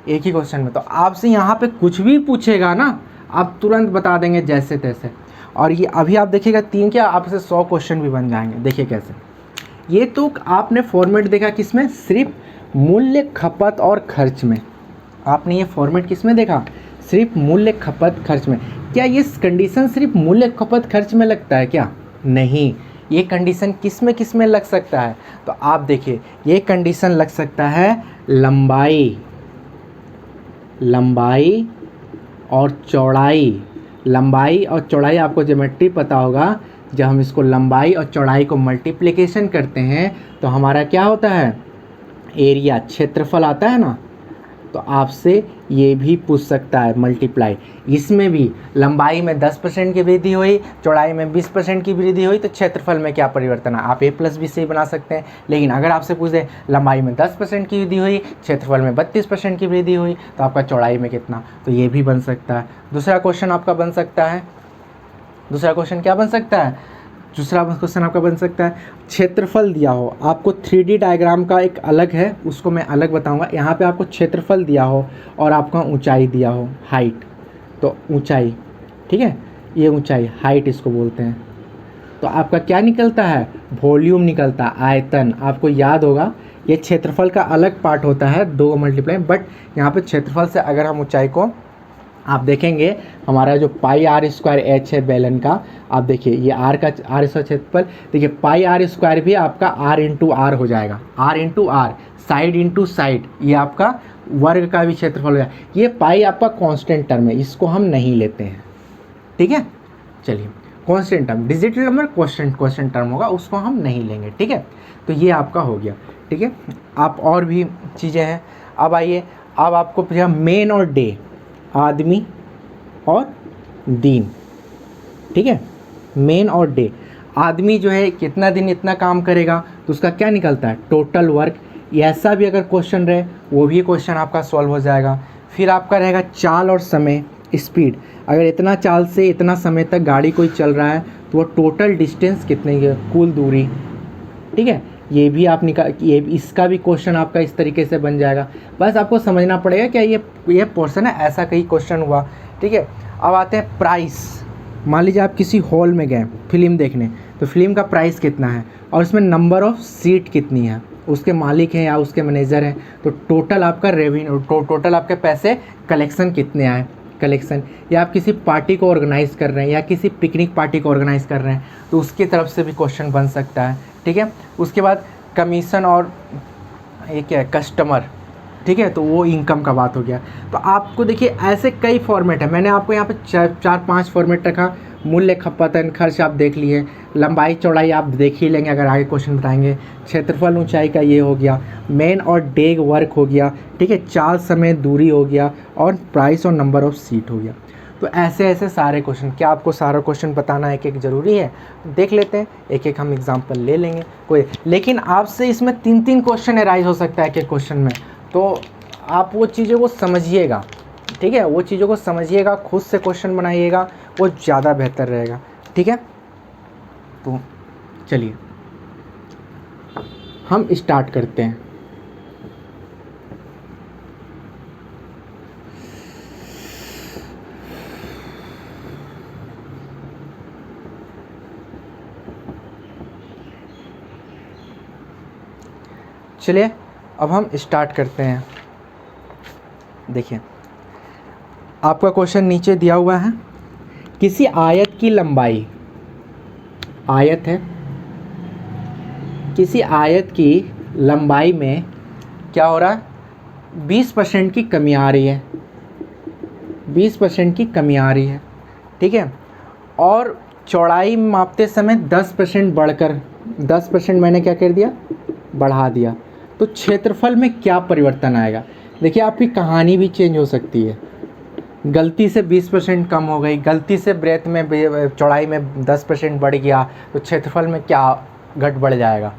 एक ही क्वेश्चन में। तो आपसे यहाँ पे कुछ भी पूछेगा ना, आप तुरंत बता देंगे जैसे तैसे। और ये अभी आप देखिएगा 3 क्या, आपसे 100 क्वेश्चन भी बन जाएंगे। देखिए कैसे, ये तो आपने फॉर्मेट देखा किसमें, सिर्फ मूल्य खपत और खर्च में। आपने ये फॉर्मेट किसमें देखा, सिर्फ मूल्य खपत खर्च में। क्या ये कंडीशन सिर्फ मूल्य खपत खर्च में लगता है क्या, नहीं, ये कंडीशन किस में लग सकता है, तो आप देखिए ये कंडीशन लग सकता है लंबाई और चौड़ाई। लंबाई और चौड़ाई आपको ज्योमेट्री पता होगा, जब हम इसको लंबाई और चौड़ाई को मल्टीप्लिकेशन करते हैं तो हमारा क्या होता है, एरिया, क्षेत्रफल आता है ना। तो आपसे ये भी पूछ सकता है मल्टीप्लाई। इसमें भी लंबाई में 10% की वृद्धि हुई, चौड़ाई में 20% की वृद्धि हुई, तो क्षेत्रफल में क्या परिवर्तन है, आप a+b से ही बना सकते हैं। लेकिन अगर आपसे पूछ दे लंबाई में 10% की वृद्धि हुई, क्षेत्रफल में 32% की वृद्धि हुई, तो आपका चौड़ाई में कितना, तो ये भी बन सकता है। दूसरा क्वेश्चन आपका बन सकता है, दूसरा क्वेश्चन क्या बन सकता है, दूसरा क्वेश्चन आपका बन सकता है क्षेत्रफल दिया हो आपको। 3D डायग्राम का एक अलग है, उसको मैं अलग बताऊंगा। यहाँ पे आपको क्षेत्रफल दिया हो और आपका ऊंचाई दिया हो, हाइट, तो ऊंचाई, ठीक है, ये ऊंचाई हाइट इसको बोलते हैं। तो आपका क्या निकलता है, वॉल्यूम निकलता है, आयतन। आपको याद होगा ये क्षेत्रफल का अलग पार्ट होता है, 2 मल्टीप्लाई, बट यहाँ पे क्षेत्रफल से अगर हम ऊंचाई को आप देखेंगे, हमारा जो πr² है बेलन का, आप देखिए ये r स्क्वायर क्षेत्रफल, देखिए πr² भी आपका r इंटू आर हो जाएगा, r into r, side into side, ये आपका वर्ग का भी क्षेत्रफल हो जाएगा। ये पाई आपका कांस्टेंट टर्म है, इसको हम नहीं लेते हैं, ठीक है। चलिए constant term, digital number constant term होगा, उसको हम नहीं लेंगे, ठीक है। तो ये आपका हो गया, ठीक है। आप और भी चीज़ें हैं। अब आइए, अब आपको मेन और डे, आदमी और दिन, ठीक है, मेन और डे। आदमी जो है कितना दिन इतना काम करेगा, तो उसका क्या निकलता है, टोटल वर्क। ऐसा भी अगर क्वेश्चन रहे, वो भी क्वेश्चन आपका सॉल्व हो जाएगा। फिर आपका रहेगा चाल और समय, स्पीड। अगर इतना चाल से इतना समय तक गाड़ी कोई चल रहा है, तो वो टोटल डिस्टेंस कितनी है, कुल दूरी, ठीक है। ये भी आप ये इसका भी क्वेश्चन आपका इस तरीके से बन जाएगा। बस आपको समझना पड़ेगा क्या ये पोर्शन है, ऐसा कहीं क्वेश्चन हुआ, ठीक है। अब आते हैं प्राइस, मान लीजिए आप किसी हॉल में गए फिल्म देखने, तो फिल्म का प्राइस कितना है और उसमें नंबर ऑफ़ सीट कितनी है, उसके मालिक हैं या उसके मैनेजर हैं, तो टोटल आपका रेवेन्यू, टोटल आपके पैसे कलेक्शन कितने आए, कलेक्शन। या आप किसी पार्टी को ऑर्गेनाइज़ कर रहे हैं या किसी पिकनिक पार्टी को ऑर्गेनाइज़ कर रहे हैं, तो उसकी तरफ से भी क्वेश्चन बन सकता है, ठीक है। उसके बाद कमीशन और ये क्या है, कस्टमर, ठीक है, तो वो इनकम का बात हो गया। तो आपको देखिए ऐसे कई फॉर्मेट है, मैंने आपको यहाँ पे चार पांच फॉर्मेट रखा। मूल्य, खपतन, खर्च आप देख लिए, लंबाई चौड़ाई आप देख ही लेंगे अगर आगे क्वेश्चन बताएंगे, क्षेत्रफल ऊंचाई का ये हो गया, मेन और डेग वर्क हो गया, ठीक है, चाल, समय, दूरी हो गया, और प्राइस और नंबर ऑफ सीट हो गया। तो ऐसे ऐसे सारे क्वेश्चन, क्या आपको सारा क्वेश्चन बताना एक एक ज़रूरी है? देख लेते हैं, एक एक हम एग्जाम्पल ले लेंगे कोई, लेकिन आपसे इसमें 3 क्वेश्चन अराइज हो सकता है एक एक क्वेश्चन में, तो आप वो चीज़ों को समझिएगा, ठीक है, वो चीज़ों को समझिएगा, खुद से क्वेश्चन बनाइएगा, वो ज़्यादा बेहतर रहेगा, ठीक है। तो चलिए हम स्टार्ट करते हैं। चलिए अब हम स्टार्ट करते हैं। देखिए आपका क्वेश्चन नीचे दिया हुआ है, किसी आयत की लंबाई, आयत है, किसी आयत की लंबाई में क्या हो रहा है, 20% की कमी आ रही है, 20% की कमी आ रही है, ठीक है, और चौड़ाई मापते समय 10% बढ़कर, 10% मैंने क्या कर दिया, बढ़ा दिया, तो क्षेत्रफल में क्या परिवर्तन आएगा। देखिए आपकी कहानी भी चेंज हो सकती है, गलती से 20% कम हो गई, गलती से ब्रेथ में, चौड़ाई में 10% बढ़ गया, तो क्षेत्रफल में क्या घट बढ़ जाएगा,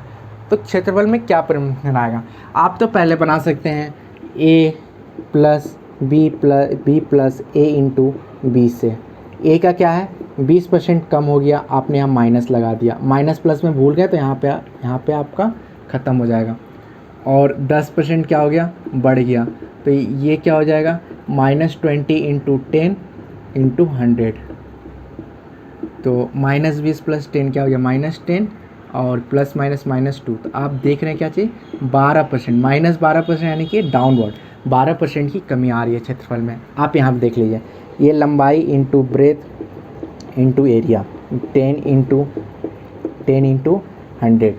तो क्षेत्रफल में क्या परिवर्तन आएगा। आप तो पहले बना सकते हैं a plus b plus a into b से। a का क्या है, 20% कम हो गया, आपने यहाँ माइनस लगा दिया, माइनस प्लस में भूल गए तो यहाँ पे आपका ख़त्म हो जाएगा, और 10% क्या हो गया, बढ़ गया, तो ये क्या हो जाएगा, -20 इंटू 10 इंटू 100, तो -20 प्लस 10 क्या हो गया, -10, और प्लस माइनस -2, तो आप देख रहे हैं क्या चाहिए, 12%, -12% यानी कि डाउनवर्ड 12% की कमी आ रही है क्षेत्रफल में। आप यहाँ पे देख लीजिए, ये लंबाई into breadth into area, 10 into 100,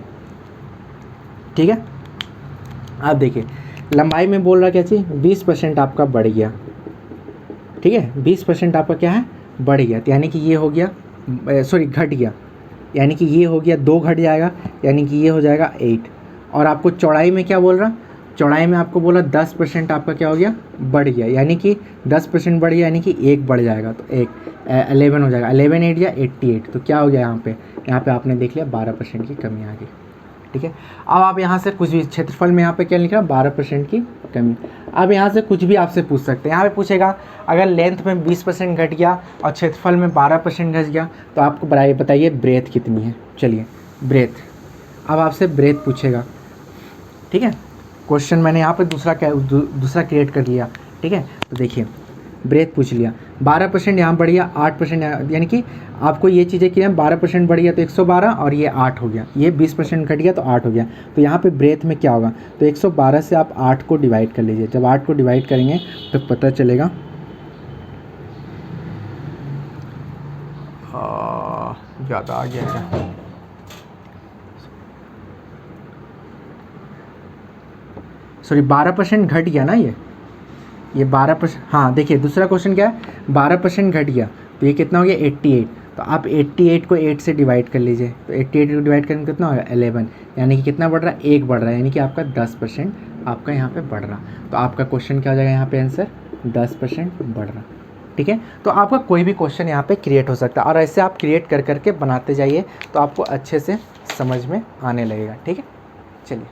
ठीक है। आप देखिए लंबाई में बोल रहा क्या चाहिए, 20% आपका बढ़ गया, ठीक है, 20% आपका क्या है, बढ़ गया, तो यानी कि ये हो गया, सॉरी घट गया, यानी कि ये हो गया 2 घट जाएगा, यानी कि ये हो जाएगा 8। और आपको चौड़ाई में क्या बोल रहा, चौड़ाई में आपको बोला 10% आपका क्या हो गया, बढ़ गया, यानी कि 10% बढ़ गया, यानी कि 1 बढ़ जाएगा, तो 11 हो जाएगा, 11 8 या 88, तो क्या हो गया यहाँ पे आपने देख लिया 12% की कमी आ गई, ठीक है। अब आप यहाँ से कुछ भी, क्षेत्रफल में यहाँ पे क्या लिख रहा है, 12% की कमी। अब यहाँ से कुछ भी आपसे पूछ सकते हैं, यहाँ पे पूछेगा अगर लेंथ में 20% घट गया और क्षेत्रफल में 12% घट गया, तो आपको बताइए ब्रेथ कितनी है। चलिए ब्रेथ, अब आपसे ब्रेथ पूछेगा, ठीक है, क्वेश्चन मैंने यहाँ पे दूसरा क्रिएट कर लिया, ठीक है। तो देखिए ब्रेथ पूछ लिया, 12% यहाँ बढ़ गया, 8% यानी कि आपको ये चीज़ें की हैं, 12% बढ़ गया तो 112, और ये 8 हो गया, ये 20% घट गया तो 8 हो गया, तो यहाँ पे ब्रेथ में क्या होगा, तो 112 से आप 8 को डिवाइड कर लीजिए, जब 8 को डिवाइड करेंगे तो पता चलेगा, ज़्यादा आ गया क्या, सॉरी 12% घट गया ना, ये 12%, हाँ देखिए दूसरा क्वेश्चन क्या है, 12% घट गया, तो ये कितना हो गया 88, तो आप 88 को 8 से डिवाइड कर लीजिए, तो 88 को डिवाइड करेंगे कितना होगा 11, यानी कि कितना बढ़ रहा है, 1 बढ़ रहा है, यानी कि आपका 10% आपका यहाँ पे बढ़ रहा, तो आपका क्वेश्चन क्या हो जाएगा यहाँ पे आंसर, 10% बढ़ रहा, ठीक है। तो आपका कोई भी क्वेश्चन यहाँ पे क्रिएट हो सकता है, और ऐसे आप क्रिएट कर करके बनाते जाइए, तो आपको अच्छे से समझ में आने लगेगा, ठीक है। चलिए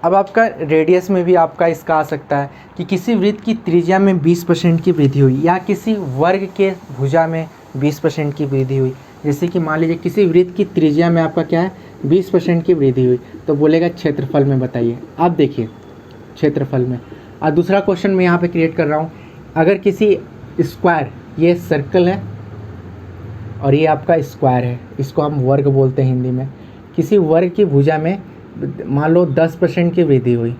अब आपका रेडियस में भी आपका इसका आ सकता है कि किसी वृत्त की त्रिज्या में 20% की वृद्धि हुई, या किसी वर्ग के भुजा में 20% की वृद्धि हुई, जैसे कि मान लीजिए किसी वृत्त की त्रिज्या में आपका क्या है 20% की वृद्धि हुई, तो बोलेगा क्षेत्रफल में बताइए। अब देखिए क्षेत्रफल में, और दूसरा क्वेश्चन मैं यहाँ पे क्रिएट कर रहा हूँ। अगर किसी स्क्वायर, ये सर्कल है और ये आपका स्क्वायर है, इसको हम वर्ग बोलते हैं हिंदी में, किसी वर्ग की भुजा में मान लो 10% की वृद्धि हुई,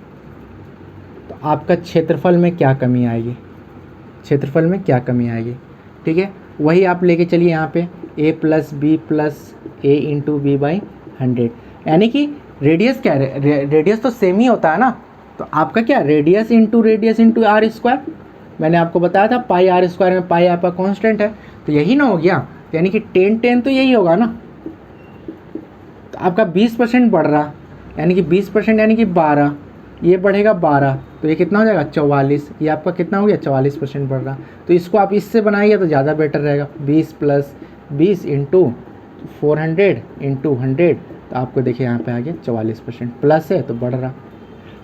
तो आपका क्षेत्रफल में क्या कमी आएगी, क्षेत्रफल में क्या कमी आएगी। ठीक है, वही आप लेके चलिए यहाँ पे a plus b plus a into b by 100, यानी कि रेडियस क्या है, रेडियस तो सेम ही होता है ना, तो आपका क्या रेडियस इंटू आर स्क्वायर। मैंने आपको बताया था पाई आर स्क्वायर में पाई आपका कांस्टेंट है, तो यही ना हो गया, यानी कि 10 तो यही होगा ना। तो आपका 20% बढ़ रहा, यानी कि 20% यानी कि 12, ये बढ़ेगा 12, तो ये कितना हो जाएगा 44, ये आपका कितना हो गया 44% बढ़ रहा। तो इसको आप इससे बनाइए तो ज़्यादा बेटर रहेगा, 20 प्लस 20 इंटू 400 इंटू 100, तो आपको देखिए यहाँ पे आ गया 44%, प्लस है तो बढ़ रहा।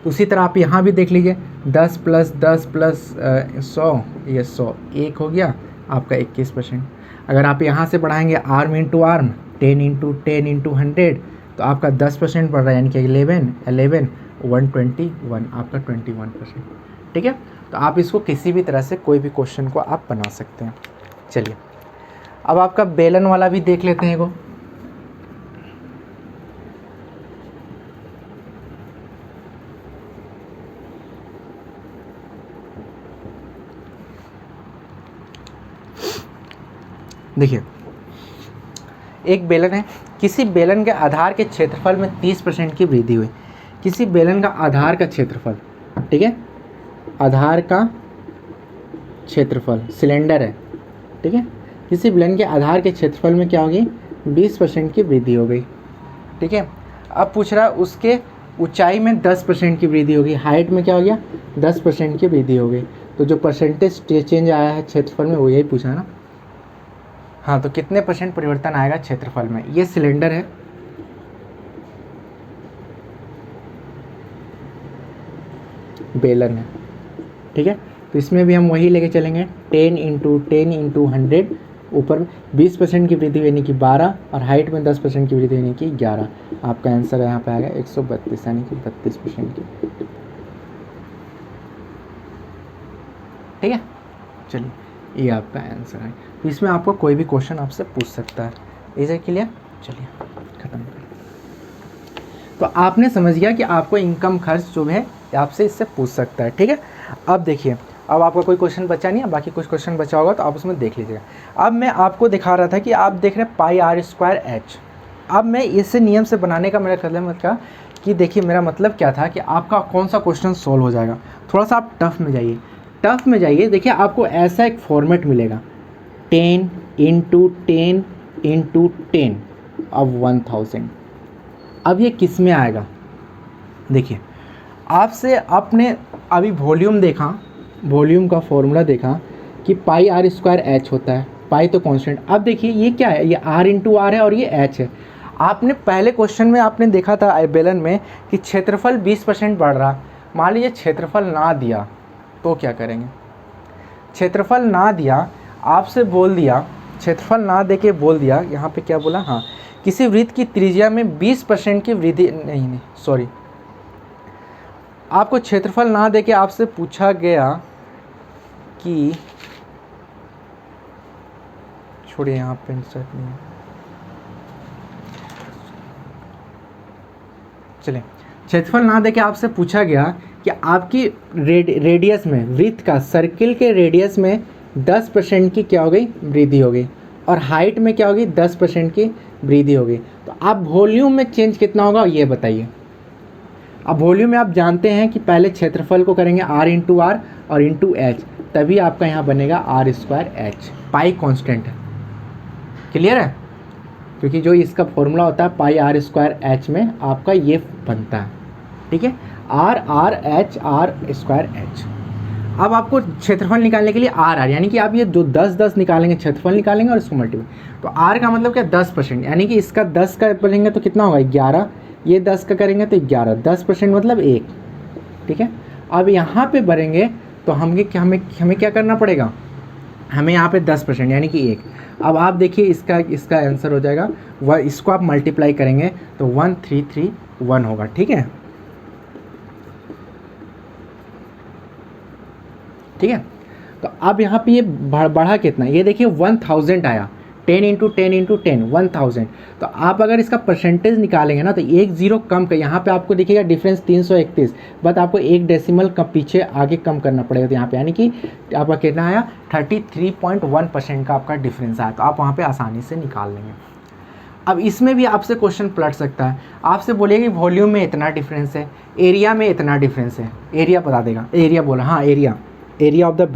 तो उसी तरह आप यहाँ भी देख लीजिए 10 प्लस 10 प्लस 100, ये 100 एक हो गया आपका 21%। अगर आप यहाँ से बढ़ाएंगे arm into arm 10 into 10 into 100, तो आपका 10% बढ़ रहा है, यानी कि 11 121, आपका 21%। ठीक है, तो आप इसको किसी भी तरह से कोई भी क्वेश्चन को आप बना सकते हैं। चलिए अब आपका बेलन वाला भी देख लेते हैं एगो। देखिए एक बेलन है, किसी बेलन के आधार के क्षेत्रफल में 30% की वृद्धि हुई। किसी बेलन का आधार का क्षेत्रफल, ठीक है, आधार का क्षेत्रफल सिलेंडर है, ठीक है, किसी बेलन के आधार के क्षेत्रफल में क्या होगी 20% की वृद्धि हो गई। ठीक है, अब पूछ रहा है उसके ऊंचाई में 10% की वृद्धि होगी, हाइट में क्या हो गया 10% की वृद्धि हो गई। तो जो परसेंटेज चेंज आया है क्षेत्रफल में वो यही पूछा है ना। हाँ, तो कितने % परिवर्तन आएगा क्षेत्रफल में। ये सिलेंडर है, बेलन है, ठीक है, तो इसमें भी हम वही लेके चलेंगे 10 इंटू 10 इंटू 100, ऊपर 20% की वृद्धि यानी कि 12, और हाइट में 10% की वृद्धि यानी कि 11। आपका आंसर यहाँ पे आएगा 132 यानी कि 32% की। ठीक है, चलिए ये आपका आंसर है। तो इसमें आपको कोई भी क्वेश्चन आपसे पूछ सकता है। Is it clear? चलिए खत्म करें। तो आपने समझ गया कि आपको इनकम खर्च जो है आपसे इससे पूछ सकता है। ठीक है, अब देखिए, अब आपका कोई क्वेश्चन बचा नहीं है, बाकी कुछ क्वेश्चन बचा होगा तो आप उसमें देख लीजिएगा। अब मैं आपको दिखा रहा था कि आप देख रहे हैं पाई आर स्क्वायर एच। अब मैं इसे नियम से बनाने का मेरा मतलब था कि देखिए मेरा मतलब क्या था कि आपका कौन सा क्वेश्चन सॉल्व हो जाएगा। थोड़ा सा आप टफ में जाइए, टफ में जाइए। देखिए आपको ऐसा एक फॉर्मेट मिलेगा 10 इंटू 10 इंटू 10 अब 1000। अब ये किस में आएगा? देखिए आपसे आपने अभी वॉल्यूम देखा, वॉल्यूम का फॉर्मूला देखा कि पाई आर स्क्वायर एच होता है, पाई तो कांस्टेंट। अब देखिए ये क्या है, ये आर इंटू आर है और ये एच है। आपने पहले क्वेश्चन में आपने देखा था बेलन में कि क्षेत्रफल 20% बढ़ रहा। मान लीजिए क्षेत्रफल ना दिया तो क्या करेंगे? क्षेत्रफल ना दिया, आपसे बोल दिया, क्षेत्रफल ना दे के बोल दिया, यहाँ पे क्या बोला, हाँ किसी वृत्त की त्रिज्या में 20% की वृद्धि, नहीं सॉरी, आपको क्षेत्रफल ना दे के आपसे पूछा गया कि, छोड़िए यहाँ पे इंसर्ट नहीं है, चलिए क्षेत्रफल ना दे के आपसे पूछा गया कि आपकी रेडियस में, वृत्त का सर्किल के रेडियस में 10% की क्या हो गई वृद्धि हो गई, और हाइट में क्या होगी 10% की वृद्धि हो गई। तो आप वॉल्यूम में चेंज कितना होगा ये बताइए। अब वॉल्यूम में आप जानते हैं कि पहले क्षेत्रफल को करेंगे आर इंटू आर और इंटू एच, तभी आपका यहाँ बनेगा r square h. Pi constant है, क्लियर है, क्योंकि जो इसका फॉर्मूला होता है पाई आर स्क्वायर एच में आपका ये बनता है। ठीक है, r r h r square h. अब आपको क्षेत्रफल निकालने के लिए आर आर, यानी कि आप ये जो 10 निकालेंगे, क्षेत्रफल निकालेंगे और इसको मल्टीप्लाई, तो आर का मतलब क्या 10%, यानी कि इसका 10 का करेंगे तो कितना होगा 11, ये 10 का करेंगे तो 11, 10% मतलब 1। ठीक है, अब यहाँ पे भरेंगे तो हमें क्या करना पड़ेगा, हमें यहाँ पे 10% यानी कि 1। अब आप देखिए इसका आंसर हो जाएगा वह, इसको आप मल्टीप्लाई करेंगे तो 1331 होगा। ठीक है, ठीक है। तो अब यहाँ पे ये बढ़ा कितना, ये देखिए 1000 आया, 10 इंटू 10 इंटू 10 1000। तो आप अगर इसका परसेंटेज निकालेंगे ना तो एक जीरो कम कर, यहाँ पे आपको दिखेगा डिफरेंस 331, बट आपको एक डेसिमल का पीछे आगे कम करना पड़ेगा। तो यहाँ पे यानी कि आपका कितना आया 33.1% का आपका डिफरेंस आया। तो आप वहाँ पर आसानी से निकाल लेंगे। अब इसमें भी आपसे क्वेश्चन पलट सकता है, आपसे बोलेगा कि वॉल्यूम में इतना डिफरेंस है, एरिया में इतना डिफरेंस है, एरिया बता देगा, एरिया बोला, हाँ एरिया ऑफ द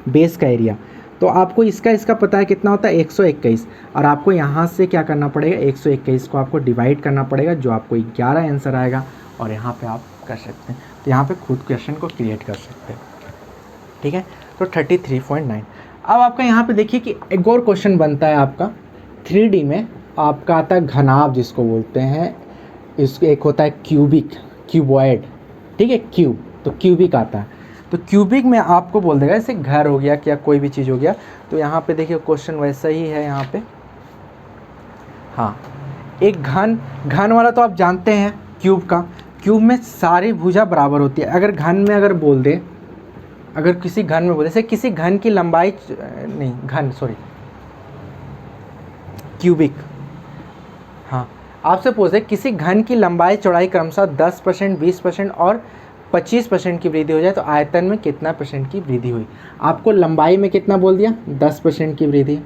बेस का एरिया। तो आपको इसका पता है कितना होता है 121, और आपको यहाँ से क्या करना पड़ेगा 121 को आपको डिवाइड करना पड़ेगा, जो आपको 11 आंसर आएगा। और यहाँ पे आप कर सकते हैं, तो यहाँ पे खुद क्वेश्चन को क्रिएट कर सकते हैं। ठीक है, तो 33.9। अब आपका यहाँ पे देखिए कि एक और क्वेश्चन बनता है आपका 3D में, आपका आता है घनाभ जिसको बोलते हैं, इसको एक होता है क्यूबॉइड, ठीक है, क्यूब, तो क्यूबिक आता है। तो क्यूबिक में आपको बोल देगा जैसे घर हो गया, क्या कोई भी चीज़ हो गया। तो यहाँ पे देखिए क्वेश्चन वैसा ही है यहाँ पे, हाँ, एक घन वाला तो आप जानते हैं क्यूब का, क्यूब में सारी भुजा बराबर होती है। अगर घन में अगर बोल दे, अगर किसी घन में बोले, जैसे किसी घन की लंबाई नहीं, क्यूबिक, हाँ, आपसे पूछे किसी घन की लंबाई चौड़ाई क्रमशः 10%, 20% और 25% की वृद्धि हो जाए तो आयतन में कितना % की वृद्धि हुई। आपको लंबाई में कितना बोल दिया 10% की वृद्धि,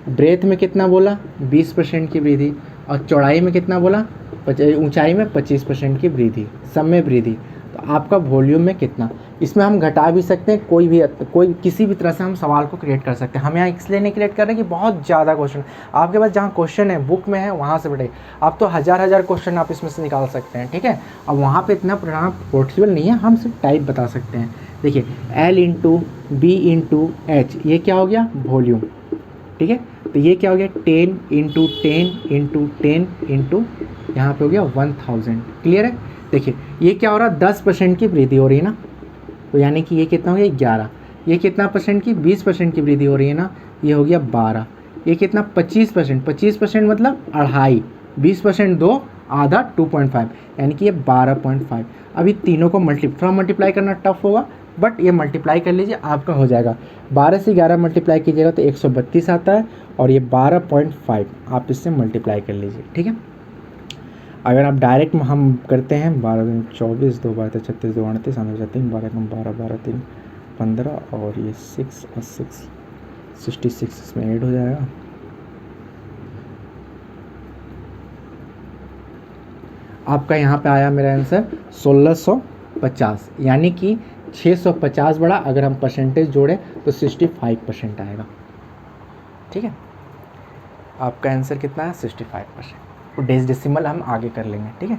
ब्रेथ में कितना बोला 20% की वृद्धि, और चौड़ाई में कितना बोला, ऊंचाई में 25% की वृद्धि, सब में वृद्धि। तो आपका वॉल्यूम में कितना, इसमें हम घटा भी सकते हैं, कोई किसी भी तरह से हम सवाल को क्रिएट कर सकते हैं। हम यहाँ इसलिए नहीं क्रिएट कर रहे कि बहुत ज़्यादा क्वेश्चन आपके पास, जहाँ क्वेश्चन है बुक में है वहाँ से बढ़े, आप तो हज़ार क्वेश्चन आप इसमें से निकाल सकते हैं। ठीक है, अब वहाँ पे इतना परिणाम पॉसिबल नहीं है, हम सिर्फ टाइप बता सकते हैं। देखिए L into b into h, ये क्या हो गया वॉल्यूम। ठीक है, तो ये क्या हो गया 10 इंटू 10 इंटू 10 इंटू यहाँ पे हो गया 1000। क्लियर है, देखिए ये क्या हो रहा है 10% की वृद्धि हो रही है ना, तो यानी कि ये कितना हो गया 11, ये कितना % की 20% की वृद्धि हो रही है ना, ये हो गया 12, ये कितना 25% मतलब अढ़ाई, 20% दो, आधा 2.5, यानी कि ये 12.5। अभी तीनों को मल्टीप्लाई करना टफ होगा, बट ये मल्टीप्लाई कर लीजिए, आपका हो जाएगा 12 से 11 मल्टीप्लाई कीजिएगा तो 132 आता है, और ये 12.5 आप इससे मल्टीप्लाई कर लीजिए। ठीक है, अगर आप डायरेक्ट हम करते हैं 12 दूनी 24, 2 12 36, 2 38, 3 12 कम 12 12 3 15, और ये 6 और 6 66 इसमें ऐड हो जाएगा। आपका यहाँ पे आया मेरा आंसर 1650, यानी कि 650 बड़ा, अगर हम परसेंटेज जोड़े तो 65% आएगा। ठीक है, आपका आंसर कितना है 65%। डेसिमल हम आगे कर लेंगे। ठीक है,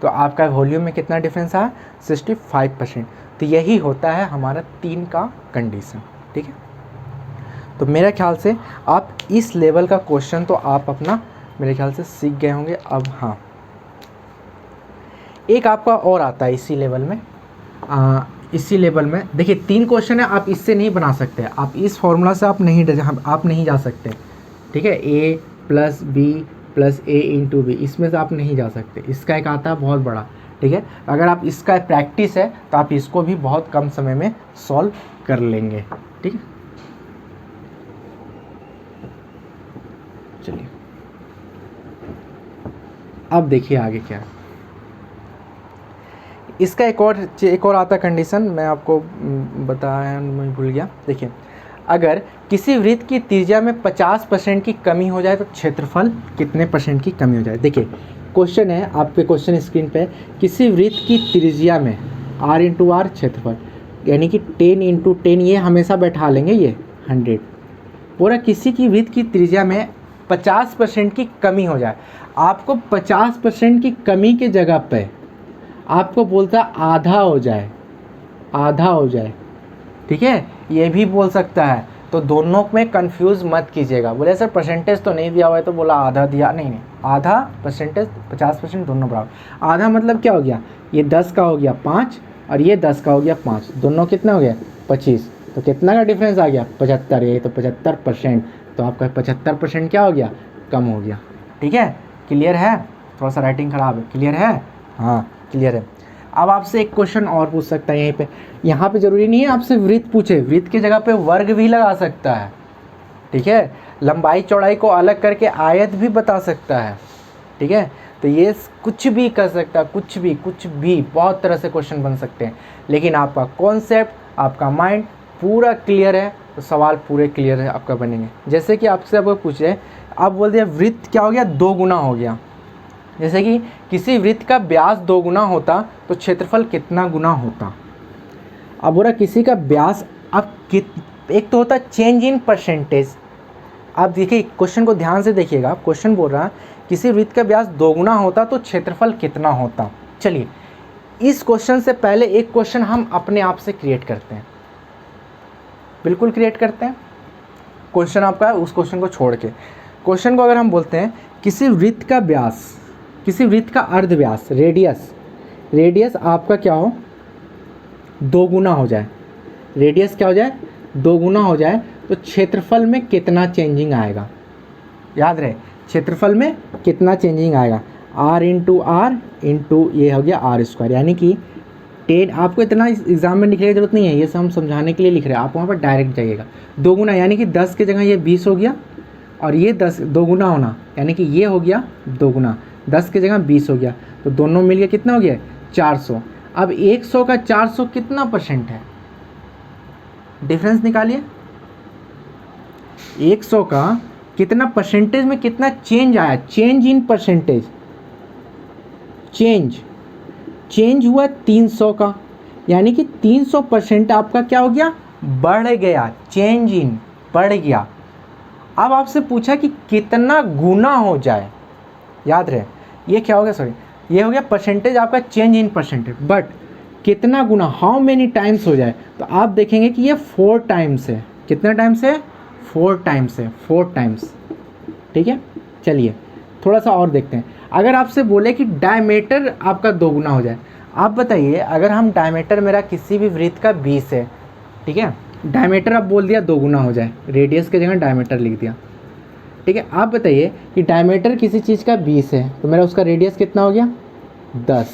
तो आपका वॉल्यूम में कितना डिफरेंस आया 65%। तो यही होता है हमारा 3 का कंडीशन। ठीक है, तो मेरे ख्याल से आप इस लेवल का क्वेश्चन तो आप अपना मेरे ख्याल से सीख गए होंगे। अब हाँ, एक आपका और आता है इसी लेवल में, देखिए 3 क्वेश्चन है, आप इससे नहीं बना सकते, आप इस फॉर्मूला से आप नहीं जा सकते। ठीक है, a plus b plus a into b, इसमें से आप नहीं जा सकते। इसका एक आता है बहुत बड़ा। ठीक है, अगर आप इसका प्रैक्टिस है तो आप इसको भी बहुत कम समय में सॉल्व कर लेंगे। ठीक है, चलिए अब देखिए आगे क्या है। इसका एक और आता कंडीशन, मैं आपको बताया, मैं भूल गया। देखिए, अगर किसी वृत्त की त्रिज्या में 50% की कमी हो जाए तो क्षेत्रफल कितने % की कमी हो जाए। देखिए क्वेश्चन है आपके क्वेश्चन स्क्रीन पे, किसी वृत्त की त्रिज्या में r इंटू आर क्षेत्रफल, यानी कि 10 इंटू 10, ये हमेशा बैठा लेंगे, ये 100 पूरा। किसी की वृत्त की त्रिज्या में 50% की कमी हो जाए, आपको 50% की कमी के जगह पे आपको बोलता आधा हो जाए। ठीक है, ये भी बोल सकता है, तो दोनों में कंफ्यूज मत कीजिएगा। बोले सर परसेंटेज तो नहीं दिया हुआ है, तो बोला आधा दिया, नहीं, आधा परसेंटेज 50% दोनों बराबर। आधा मतलब क्या हो गया, ये 10 का हो गया 5, और ये 10 का हो गया 5, दोनों कितना हो गया 25, तो कितना का डिफरेंस आ गया 75, यही तो 75%। तो आपका 75% क्या हो गया, कम हो गया। ठीक है, क्लियर है? थोड़ा सा राइटिंग खराब है, क्लियर है? हाँ क्लियर है। अब आपसे एक क्वेश्चन और पूछ सकता है यहीं पे, यहाँ पे ज़रूरी नहीं है आपसे वृत्त पूछे, वृत्त की जगह पे वर्ग भी लगा सकता है। ठीक है, लंबाई चौड़ाई को अलग करके आयत भी बता सकता है। ठीक है, तो ये कुछ भी कर सकता है, कुछ भी बहुत तरह से क्वेश्चन बन सकते हैं, लेकिन आपका कॉन्सेप्ट, आपका माइंड पूरा क्लियर है तो सवाल पूरे क्लियर है आपका बनेंगे। जैसे कि आपसे अब पूछ रहे हैं, आप बोल दिया वृत्त क्या हो गया, 2 गुना हो गया। जैसे कि किसी वृत्त का व्यास 2 गुना होता तो क्षेत्रफल कितना गुना होता। अब बोला किसी का व्यास, अब एक तो होता है चेंज इन परसेंटेज। आप देखिए क्वेश्चन को ध्यान से देखिएगा, क्वेश्चन बोल रहा है किसी वृत्त का व्यास 2 गुना होता तो क्षेत्रफल कितना होता। चलिए इस क्वेश्चन से पहले एक क्वेश्चन हम अपने आप से क्रिएट करते हैं, बिल्कुल क्रिएट करते हैं। क्वेश्चन आपका है, उस क्वेश्चन को छोड़ के क्वेश्चन को अगर हम बोलते हैं किसी वृत्त का व्यास, किसी वृत्त का अर्ध व्यास रेडियस आपका क्या हो, 2 गुना हो जाए, रेडियस क्या हो जाए, 2 गुना हो जाए, तो क्षेत्रफल में कितना चेंजिंग आएगा। याद रहे क्षेत्रफल में कितना चेंजिंग आएगा, r इंटू ये हो गया r², यानी कि 10। आपको इतना एग्जाम में लिखने की जरूरत नहीं है, ये सब हम समझाने के लिए लिख रहे हैं, आप वहाँ पर डायरेक्ट जाइएगा। 2 गुना यानी कि 10 की जगह ये 20 हो गया, और ये 2 गुना होना यानी कि ये हो गया 2 गुना, 10 की जगह 20 हो गया, तो दोनों मिल गया कितना हो गया 400। अब 100 का 400 कितना परसेंट है, डिफरेंस निकालिए। 100 का कितना परसेंटेज में कितना चेंज आया, चेंज इन परसेंटेज, चेंज हुआ 300 का, यानी कि 300% आपका क्या हो गया, बढ़ गया, चेंज इन बढ़ गया। अब आपसे पूछा कि कितना गुना हो जाए, याद रहे ये क्या हो गया, सॉरी ये हो गया परसेंटेज आपका चेंज इन परसेंटेज, बट कितना गुना, हाउ मेनी टाइम्स हो जाए, तो आप देखेंगे कि ये 4 टाइम्स है। कितना टाइम्स है, 4 टाइम्स है, 4 टाइम्स। ठीक है, चलिए थोड़ा सा और देखते हैं। अगर आपसे बोले कि डायमीटर आपका 2 गुना हो जाए, आप बताइए अगर हम डायमीटर मेरा किसी भी वृत्त का 20 है, ठीक है, डायमीटर आप बोल दिया 2 गुना हो जाए, रेडियस की जगह डायमीटर लिख दिया। ठीक है, आप बताइए कि डायमीटर किसी चीज़ का 20 है तो मेरा उसका रेडियस कितना हो गया 10।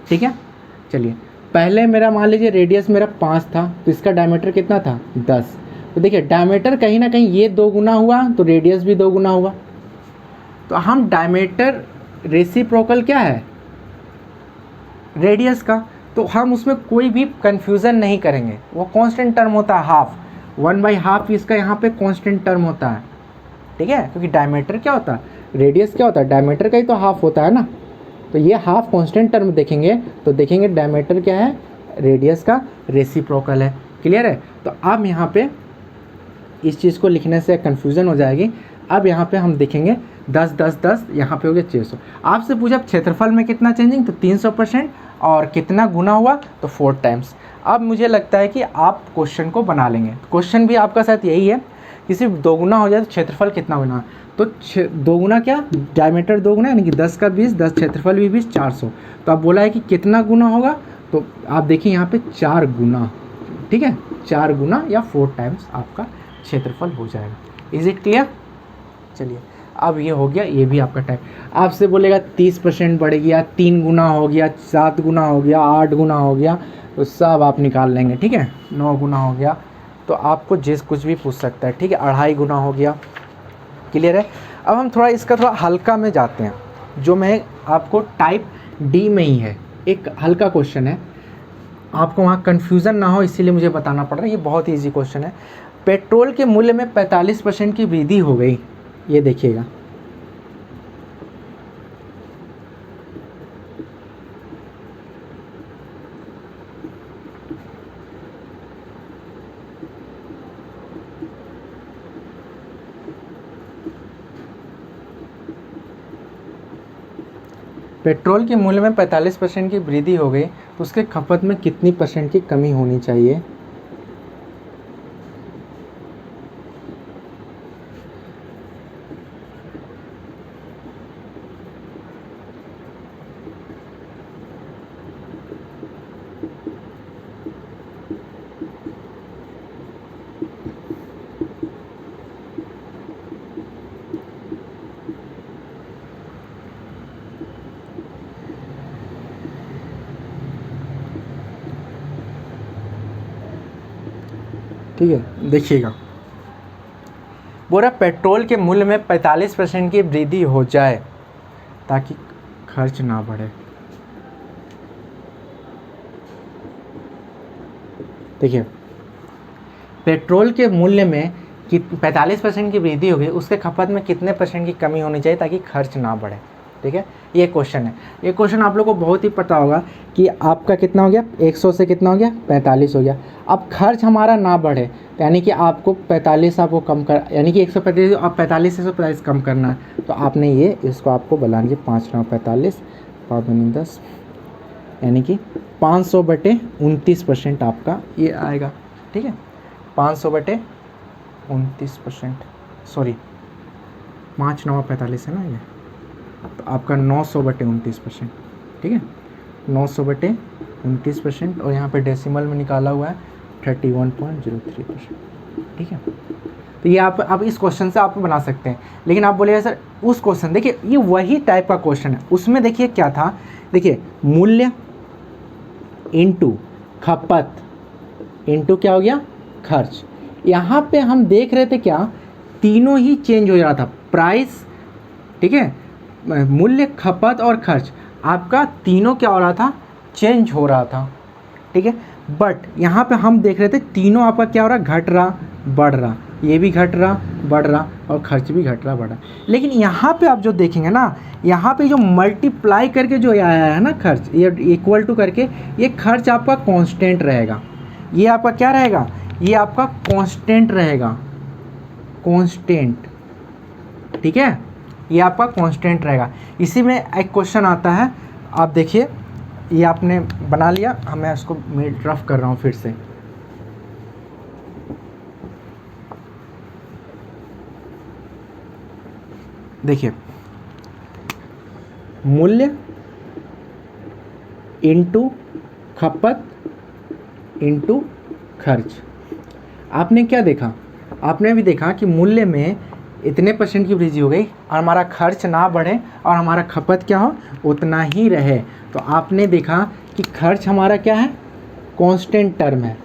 ठीक है, चलिए पहले मेरा मान लीजिए रेडियस मेरा 5 था तो इसका डायमीटर कितना था 10। तो देखिए डायमीटर कहीं ना कहीं ये 2 गुना हुआ तो रेडियस भी 2 गुना हुआ। तो हम डायमीटर रेसिप्रोकल क्या है रेडियस का, तो हम उसमें कोई भी कन्फ्यूज़न नहीं करेंगे, वो कांस्टेंट टर्म होता है हाफ, 1/2 इसका यहाँ पे कांस्टेंट टर्म होता है। ठीक है, क्योंकि डायमीटर क्या होता है, रेडियस क्या होता है, डायमीटर का ही तो हाफ होता है ना, तो ये हाफ कांस्टेंट टर्म देखेंगे तो देखेंगे डायमीटर क्या है, रेडियस का रेसिप्रोकल है। क्लियर है, तो अब यहाँ पे इस चीज़ को लिखने से कन्फ्यूज़न हो जाएगी। अब यहाँ पे हम देखेंगे 10 10 10, यहाँ पे हो गया 600। आपसे पूछा क्षेत्रफल में कितना चेंजिंग, तो 300%, और कितना गुना हुआ तो 4 टाइम्स। अब मुझे लगता है कि आप क्वेश्चन को बना लेंगे, क्वेश्चन भी आपका साथ यही है कि सिर्फ 2 गुना हो जाए तो क्षेत्रफल कितना गुना, तो 2 गुना क्या, डायमीटर 2 गुना यानी कि 10 का 20, 10 क्षेत्रफल भी 20, 400। तो अब बोला है कि कितना गुना होगा, तो आप देखिए यहाँ पे 4 गुना। ठीक है, 4 गुना या 4 टाइम्स आपका क्षेत्रफल हो जाएगा। Is it clear? चलिए अब ये हो गया, ये भी आपका टाइप। आपसे बोलेगा 30% बढ़ गया, 3 गुना हो गया, 7 गुना हो गया, 8 गुना हो गया, तो सब आप निकाल लेंगे। ठीक है, 9 गुना हो गया, तो आपको जिस कुछ भी पूछ सकता है। ठीक है, 2.5 गुना हो गया। क्लियर है? अब हम थोड़ा इसका थोड़ा हल्का में जाते हैं, जो मैं आपको टाइप डी में ही है, एक हल्का क्वेश्चन है, आपको वहाँ कन्फ्यूज़न ना हो इसीलिए मुझे बताना पड़ रहा है। ये बहुत ईजी क्वेश्चन है। पेट्रोल के मूल्य में 45% की वृद्धि हो गई, ये देखिएगा। पेट्रोल के मूल्य में 45% की वृद्धि हो गई तो उसके खपत में कितनी % की कमी होनी चाहिए। ठीक है, देखिएगा, बोल रहा पेट्रोल के मूल्य में 45% की वृद्धि हो जाए ताकि खर्च ना बढ़े। देखिए, पेट्रोल के मूल्य में कि 45% की वृद्धि होगी, उसके खपत में कितने परसेंट की कमी होनी चाहिए ताकि खर्च ना बढ़े। ठीक है, ये क्वेश्चन है। ये क्वेश्चन आप लोग को बहुत ही पता होगा कि आपका कितना हो गया, 100 से कितना हो गया, 45 हो गया। अब खर्च हमारा ना बढ़े, तो यानी कि आपको 45 आपको कम कर, यानी कि 145 अब 45 से 145 कम करना है, तो आपने ये इसको आपको बनानी है 5 9 45 5 दूनी 10, यानी कि 500/29% आपका ये आएगा। ठीक है, 500/29%, सॉरी 5 9 45 है ना ये, तो आपका 900/29%। ठीक है, 900/29%, और यहाँ पे डेसिमल में निकाला हुआ है 31.03%। ठीक है, तो ये आप इस क्वेश्चन से आप बना सकते हैं। लेकिन आप बोलिएगा सर उस क्वेश्चन, देखिए ये वही टाइप का क्वेश्चन है, उसमें देखिए क्या था, देखिए मूल्य इनटू खपत इनटू क्या हो गया, खर्च। यहाँ पे हम देख रहे थे क्या, तीनों ही चेंज हो रहा था, प्राइस, ठीक है, मूल्य, खपत और खर्च, आपका तीनों क्या हो रहा था, चेंज हो रहा था। ठीक है, बट यहाँ पे हम देख रहे थे तीनों आपका क्या हो रहा, घट रहा बढ़ रहा, ये भी घट रहा बढ़ रहा और खर्च भी घट रहा बढ़ रहा। लेकिन यहाँ पे आप जो देखेंगे ना, यहाँ पे जो मल्टीप्लाई करके जो आया है ना खर्च, ये इक्वल टू करके, ये खर्च आपका कांस्टेंट रहेगा। ये आपका क्या रहेगा, ये आपका कांस्टेंट रहेगा, कांस्टेंट। ठीक है, ये आपका कांस्टेंट रहेगा। इसी में एक क्वेश्चन आता है, आप देखिए, ये आपने बना लिया, मैं इसको रफ कर रहा हूँ फिर से। देखिए, मूल्य इनटू खपत इनटू खर्च। आपने क्या देखा, आपने भी देखा कि मूल्य में इतने % की वृद्धि हो गई और हमारा खर्च ना बढ़े और हमारा खपत क्या हो, उतना ही रहे। तो आपने देखा कि खर्च हमारा क्या है, कांस्टेंट टर्म है,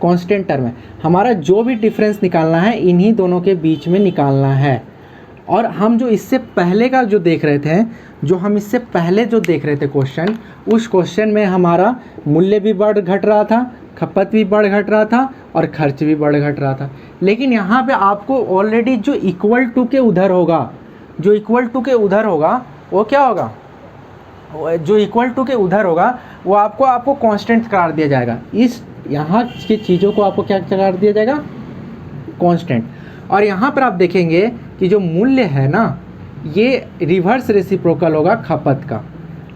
कांस्टेंट टर्म है। हमारा जो भी डिफरेंस निकालना है इन्हीं दोनों के बीच में निकालना है। और हम जो इससे पहले का जो देख रहे थे, जो हम इससे पहले जो देख रहे थे क्वेश्चन, उस क्वेश्चन में हमारा मूल्य भी बढ़ घट रहा था, खपत भी बढ़ घट रहा था और खर्च भी बढ़ घट रहा था। लेकिन यहाँ पे आपको ऑलरेडी जो इक्वल टू के उधर होगा, जो इक्वल टू के उधर होगा वो क्या होगा, जो इक्वल टू के उधर होगा वो आपको कांस्टेंट करार दिया जाएगा। इस यहाँ की चीज़ों को आपको क्या करार दिया जाएगा, कांस्टेंट। और यहाँ पर आप देखेंगे कि जो मूल्य है ना, ये रिवर्स रेसिप्रोकल होगा खपत का,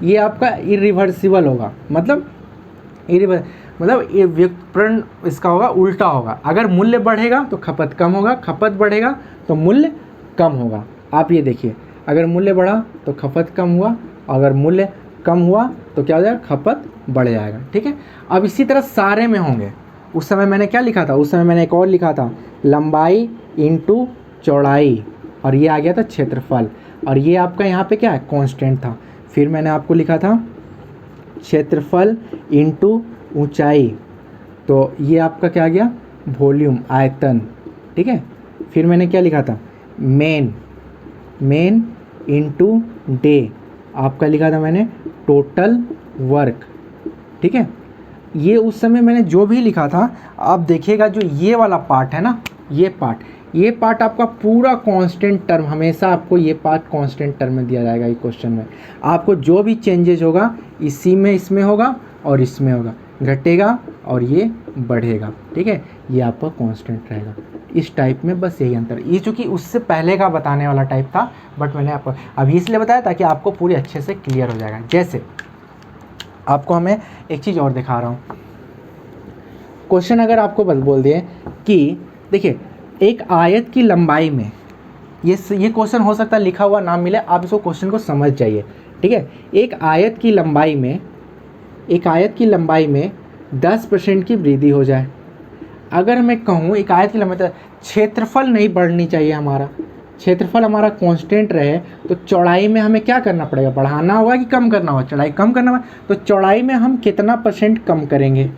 ये आपका इरिवर्सिबल होगा, मतलब ये व्युत्पन्न इसका होगा, उल्टा होगा। अगर मूल्य बढ़ेगा तो खपत कम होगा, खपत बढ़ेगा तो मूल्य कम होगा। आप ये देखिए, अगर मूल्य बढ़ा तो खपत कम हुआ, अगर मूल्य कम हुआ तो क्या हो जाएगा, खपत बढ़ जाएगा। ठीक है, अब इसी तरह सारे में होंगे। उस समय मैंने क्या लिखा था, उस समय मैंने एक और लिखा था, लंबाई इनटू चौड़ाई, और ये आ गया था क्षेत्रफल, और ये आपका यहाँ पे क्या है, कांस्टेंट था। फिर मैंने आपको लिखा था क्षेत्रफल इनटू ऊंचाई, तो ये आपका क्या आ गया, वॉल्यूम, आयतन। ठीक है, फिर मैंने क्या लिखा था, मेन इनटू डे, आपका लिखा था मैंने टोटल वर्क। ठीक है, ये उस समय मैंने जो भी लिखा था, आप देखिएगा जो ये वाला पार्ट है ना, ये पार्ट आपका पूरा कांस्टेंट टर्म, हमेशा आपको ये पार्ट कांस्टेंट टर्म में दिया जाएगा। ये क्वेश्चन में आपको जो भी चेंजेज होगा इसी में, इसमें होगा और इसमें होगा, घटेगा और ये बढ़ेगा। ठीक है, ये आपका कांस्टेंट रहेगा। इस टाइप में बस यही अंतर, ये चूँकि उससे पहले का बताने वाला टाइप था, बट मैंने आपको अभी इसलिए बताया ताकि आपको पूरी अच्छे से क्लियर हो जाएगा। जैसे आपको हमें एक चीज़ और दिखा रहा हूँ, क्वेश्चन अगर आपको बोल दिए कि देखिए एक आयत की लंबाई में, ये क्वेश्चन हो सकता है लिखा हुआ ना मिले, आप इसको क्वेश्चन को समझ जाइए। ठीक है, एक आयत की लंबाई में 10% की वृद्धि हो जाए। अगर मैं कहूँ एक आयत की लंबाई, तो क्षेत्रफल नहीं बढ़नी चाहिए, हमारा क्षेत्रफल हमारा कांस्टेंट रहे, तो चौड़ाई में हमें क्या करना पड़ेगा, बढ़ाना होगा कि कम करना होगा, चौड़ाई कम करना होगा। तो चौड़ाई में हम कितना % कम करेंगे,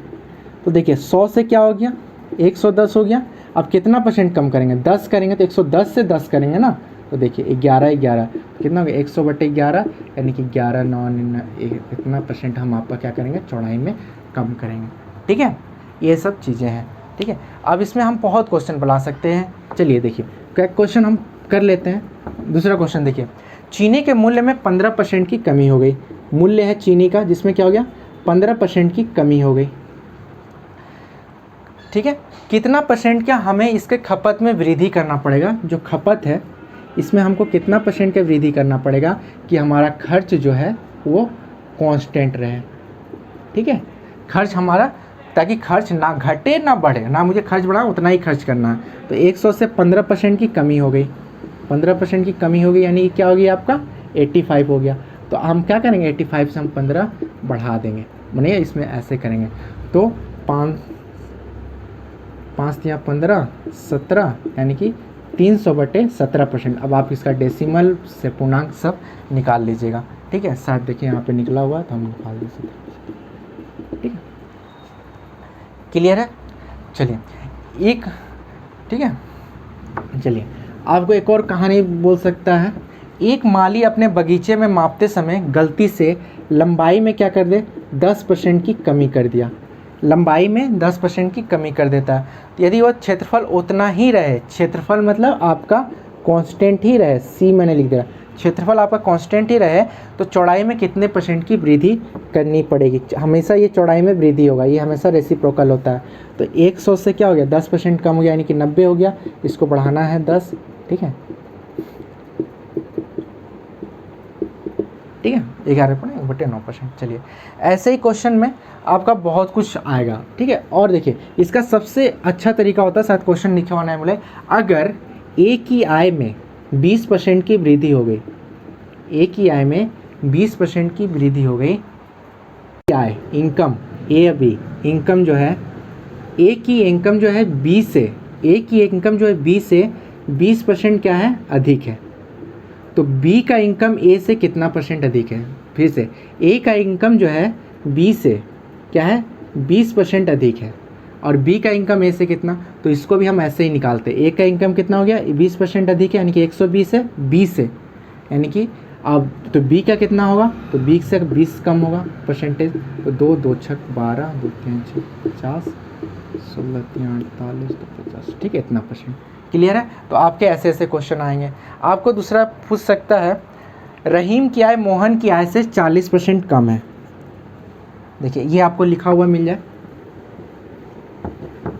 तो देखिए 100 से क्या हो गया 110 हो गया। अब कितना परसेंट कम करेंगे, 10 करेंगे तो 110 से 10 करेंगे ना, तो देखिए 11 कितना हो गया 100/11 यानी कि 11 इतना परसेंट हम आपका क्या करेंगे चौड़ाई में कम करेंगे। ठीक है, ये सब चीज़ें हैं। ठीक है, अब इसमें हम बहुत क्वेश्चन बना सकते हैं। चलिए देखिए क्वेश्चन हम कर लेते हैं। दूसरा क्वेश्चन देखिए, चीनी के मूल्य में 15% की कमी हो गई। मूल्य है चीनी का जिसमें क्या हो गया 15% की कमी हो गई। ठीक है, कितना परसेंट क्या हमें इसके खपत में वृद्धि करना पड़ेगा, जो खपत है इसमें हमको कितना परसेंट का वृद्धि करना पड़ेगा कि हमारा खर्च जो है वो कांस्टेंट रहे। ठीक है, खर्च हमारा, ताकि खर्च ना घटे ना बढ़े, ना मुझे खर्च बढ़ा उतना ही खर्च करना है। तो 100 से 15% की कमी हो गई, 15% की कमी हो गई यानी कि क्या हो गया आपका 85 हो गया। तो हम क्या करेंगे 85 से हम 15 बढ़ा देंगे, मानिए इसमें ऐसे करेंगे तो 5 या 15 17 यानी कि 300/17%। अब आप इसका डेसिमल से पूर्णांक सब निकाल लीजिएगा। ठीक है, शायद देखिए यहाँ पे निकला हुआ है तो हम निकाल दीजिए। ठीक है, क्लियर है। चलिए एक, ठीक है, चलिए आपको एक और कहानी बोल सकता है। एक माली अपने बगीचे में मापते समय गलती से लंबाई में क्या कर दे 10% की कमी कर दिया, लंबाई में 10% की कमी कर देता है। तो यदि वह क्षेत्रफल उतना ही रहे, क्षेत्रफल मतलब आपका कांस्टेंट ही रहे, सी मैंने लिख दिया, क्षेत्रफल आपका कांस्टेंट ही रहे तो चौड़ाई में कितने परसेंट की वृद्धि करनी पड़ेगी। हमेशा ये चौड़ाई में वृद्धि होगा, ये हमेशा रेसिप्रोकल होता है। तो 100 से क्या हो गया 10% कम हो गया यानी कि 90 हो गया, इसको बढ़ाना है 10। ठीक है, ठीक है 11/9%। चलिए ऐसे ही क्वेश्चन में आपका बहुत कुछ आएगा। ठीक है, और देखिए इसका सबसे अच्छा तरीका होता है, शायद क्वेश्चन लिखे होना है बोले, अगर ए की आय में 20% की वृद्धि हो गई, ए की आय में 20% की वृद्धि हो गई, आय इनकम ए बी इनकम जो है ए की इनकम जो है बी से, ए की इनकम जो है बी से 20% क्या है अधिक है, तो बी का इनकम ए से कितना परसेंट अधिक है। फिर से ए का इनकम जो है बी से क्या है 20% अधिक है और बी का इनकम ए से कितना, तो इसको भी हम ऐसे ही निकालते हैं। ए का इनकम कितना हो गया 20% अधिक है यानी कि 120 है बी से, यानी कि अब तो बी का कितना होगा, तो बी से 20 कम होगा परसेंटेज, तो 2 2 6 12 2 3 6 50 16 3 48 तो 50। ठीक है, इतना परसेंट। क्लियर है। तो आपके ऐसे ऐसे क्वेश्चन आएंगे। आपको दूसरा पूछ सकता है रहीम की आय मोहन की आय से 40% कम है। देखिए ये आपको लिखा हुआ मिल जाए,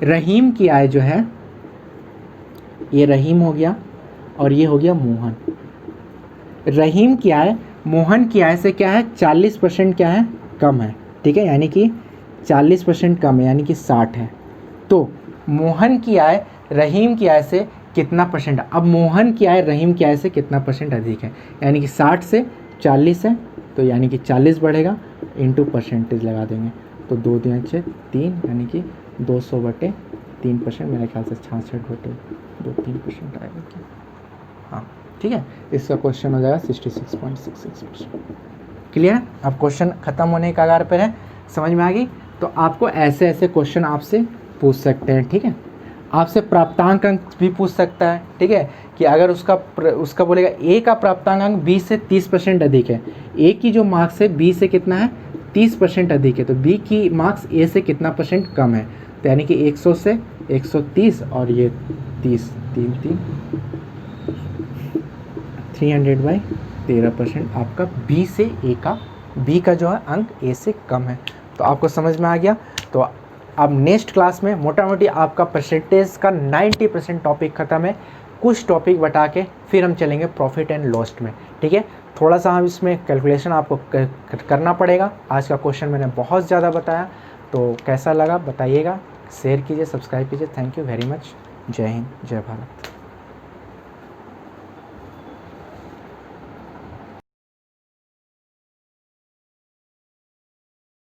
रहीम की आय जो है, ये रहीम हो गया और ये हो गया मोहन। रहीम की आय मोहन की आय से क्या है 40% क्या है कम है। ठीक है, यानी कि 40% कम है यानी कि 60 है। तो मोहन की आय रहीम की आय से कितना परसेंट, अब मोहन की आय रहीम की आय से कितना परसेंट अधिक है, यानी कि 60 से 40 है तो यानी कि 40 बढ़ेगा, इंटू परसेंटेज लगा देंगे तो 2 2 6 3 यानी कि 200/3%, मेरे ख्याल से 66/2-3% आएगा क्या। हाँ ठीक है, इसका क्वेश्चन हो जाएगा 66.66%। क्लियर है। अब क्वेश्चन खत्म होने के कगार पर है, समझ में आ गई। तो आपको ऐसे ऐसे क्वेश्चन आपसे पूछ सकते हैं। ठीक है, आपसे प्राप्तांक अंक भी पूछ सकता है। ठीक है, कि अगर उसका बोलेगा ए का प्राप्तांक अंक बी से 30% अधिक है, ए की जो मार्क्स है बी से कितना है 30% अधिक है, तो बी की मार्क्स ए से कितना परसेंट कम है, तो यानी कि 100 से 130 और ये 30 300/13% आपका बी से ए का, बी का जो है अंक ए से कम है। तो आपको समझ में आ गया। तो अब नेक्स्ट क्लास में मोटा मोटी आपका परसेंटेज का 90% टॉपिक ख़त्म है, कुछ टॉपिक बता के फिर हम चलेंगे प्रॉफिट एंड लॉस में। ठीक है, थोड़ा सा हम इसमें कैलकुलेशन आपको करना पड़ेगा। आज का क्वेश्चन मैंने बहुत ज़्यादा बताया, तो कैसा लगा बताइएगा, शेयर कीजिए, सब्सक्राइब कीजिए। Thank you very much. जय हिंद, जय भारत।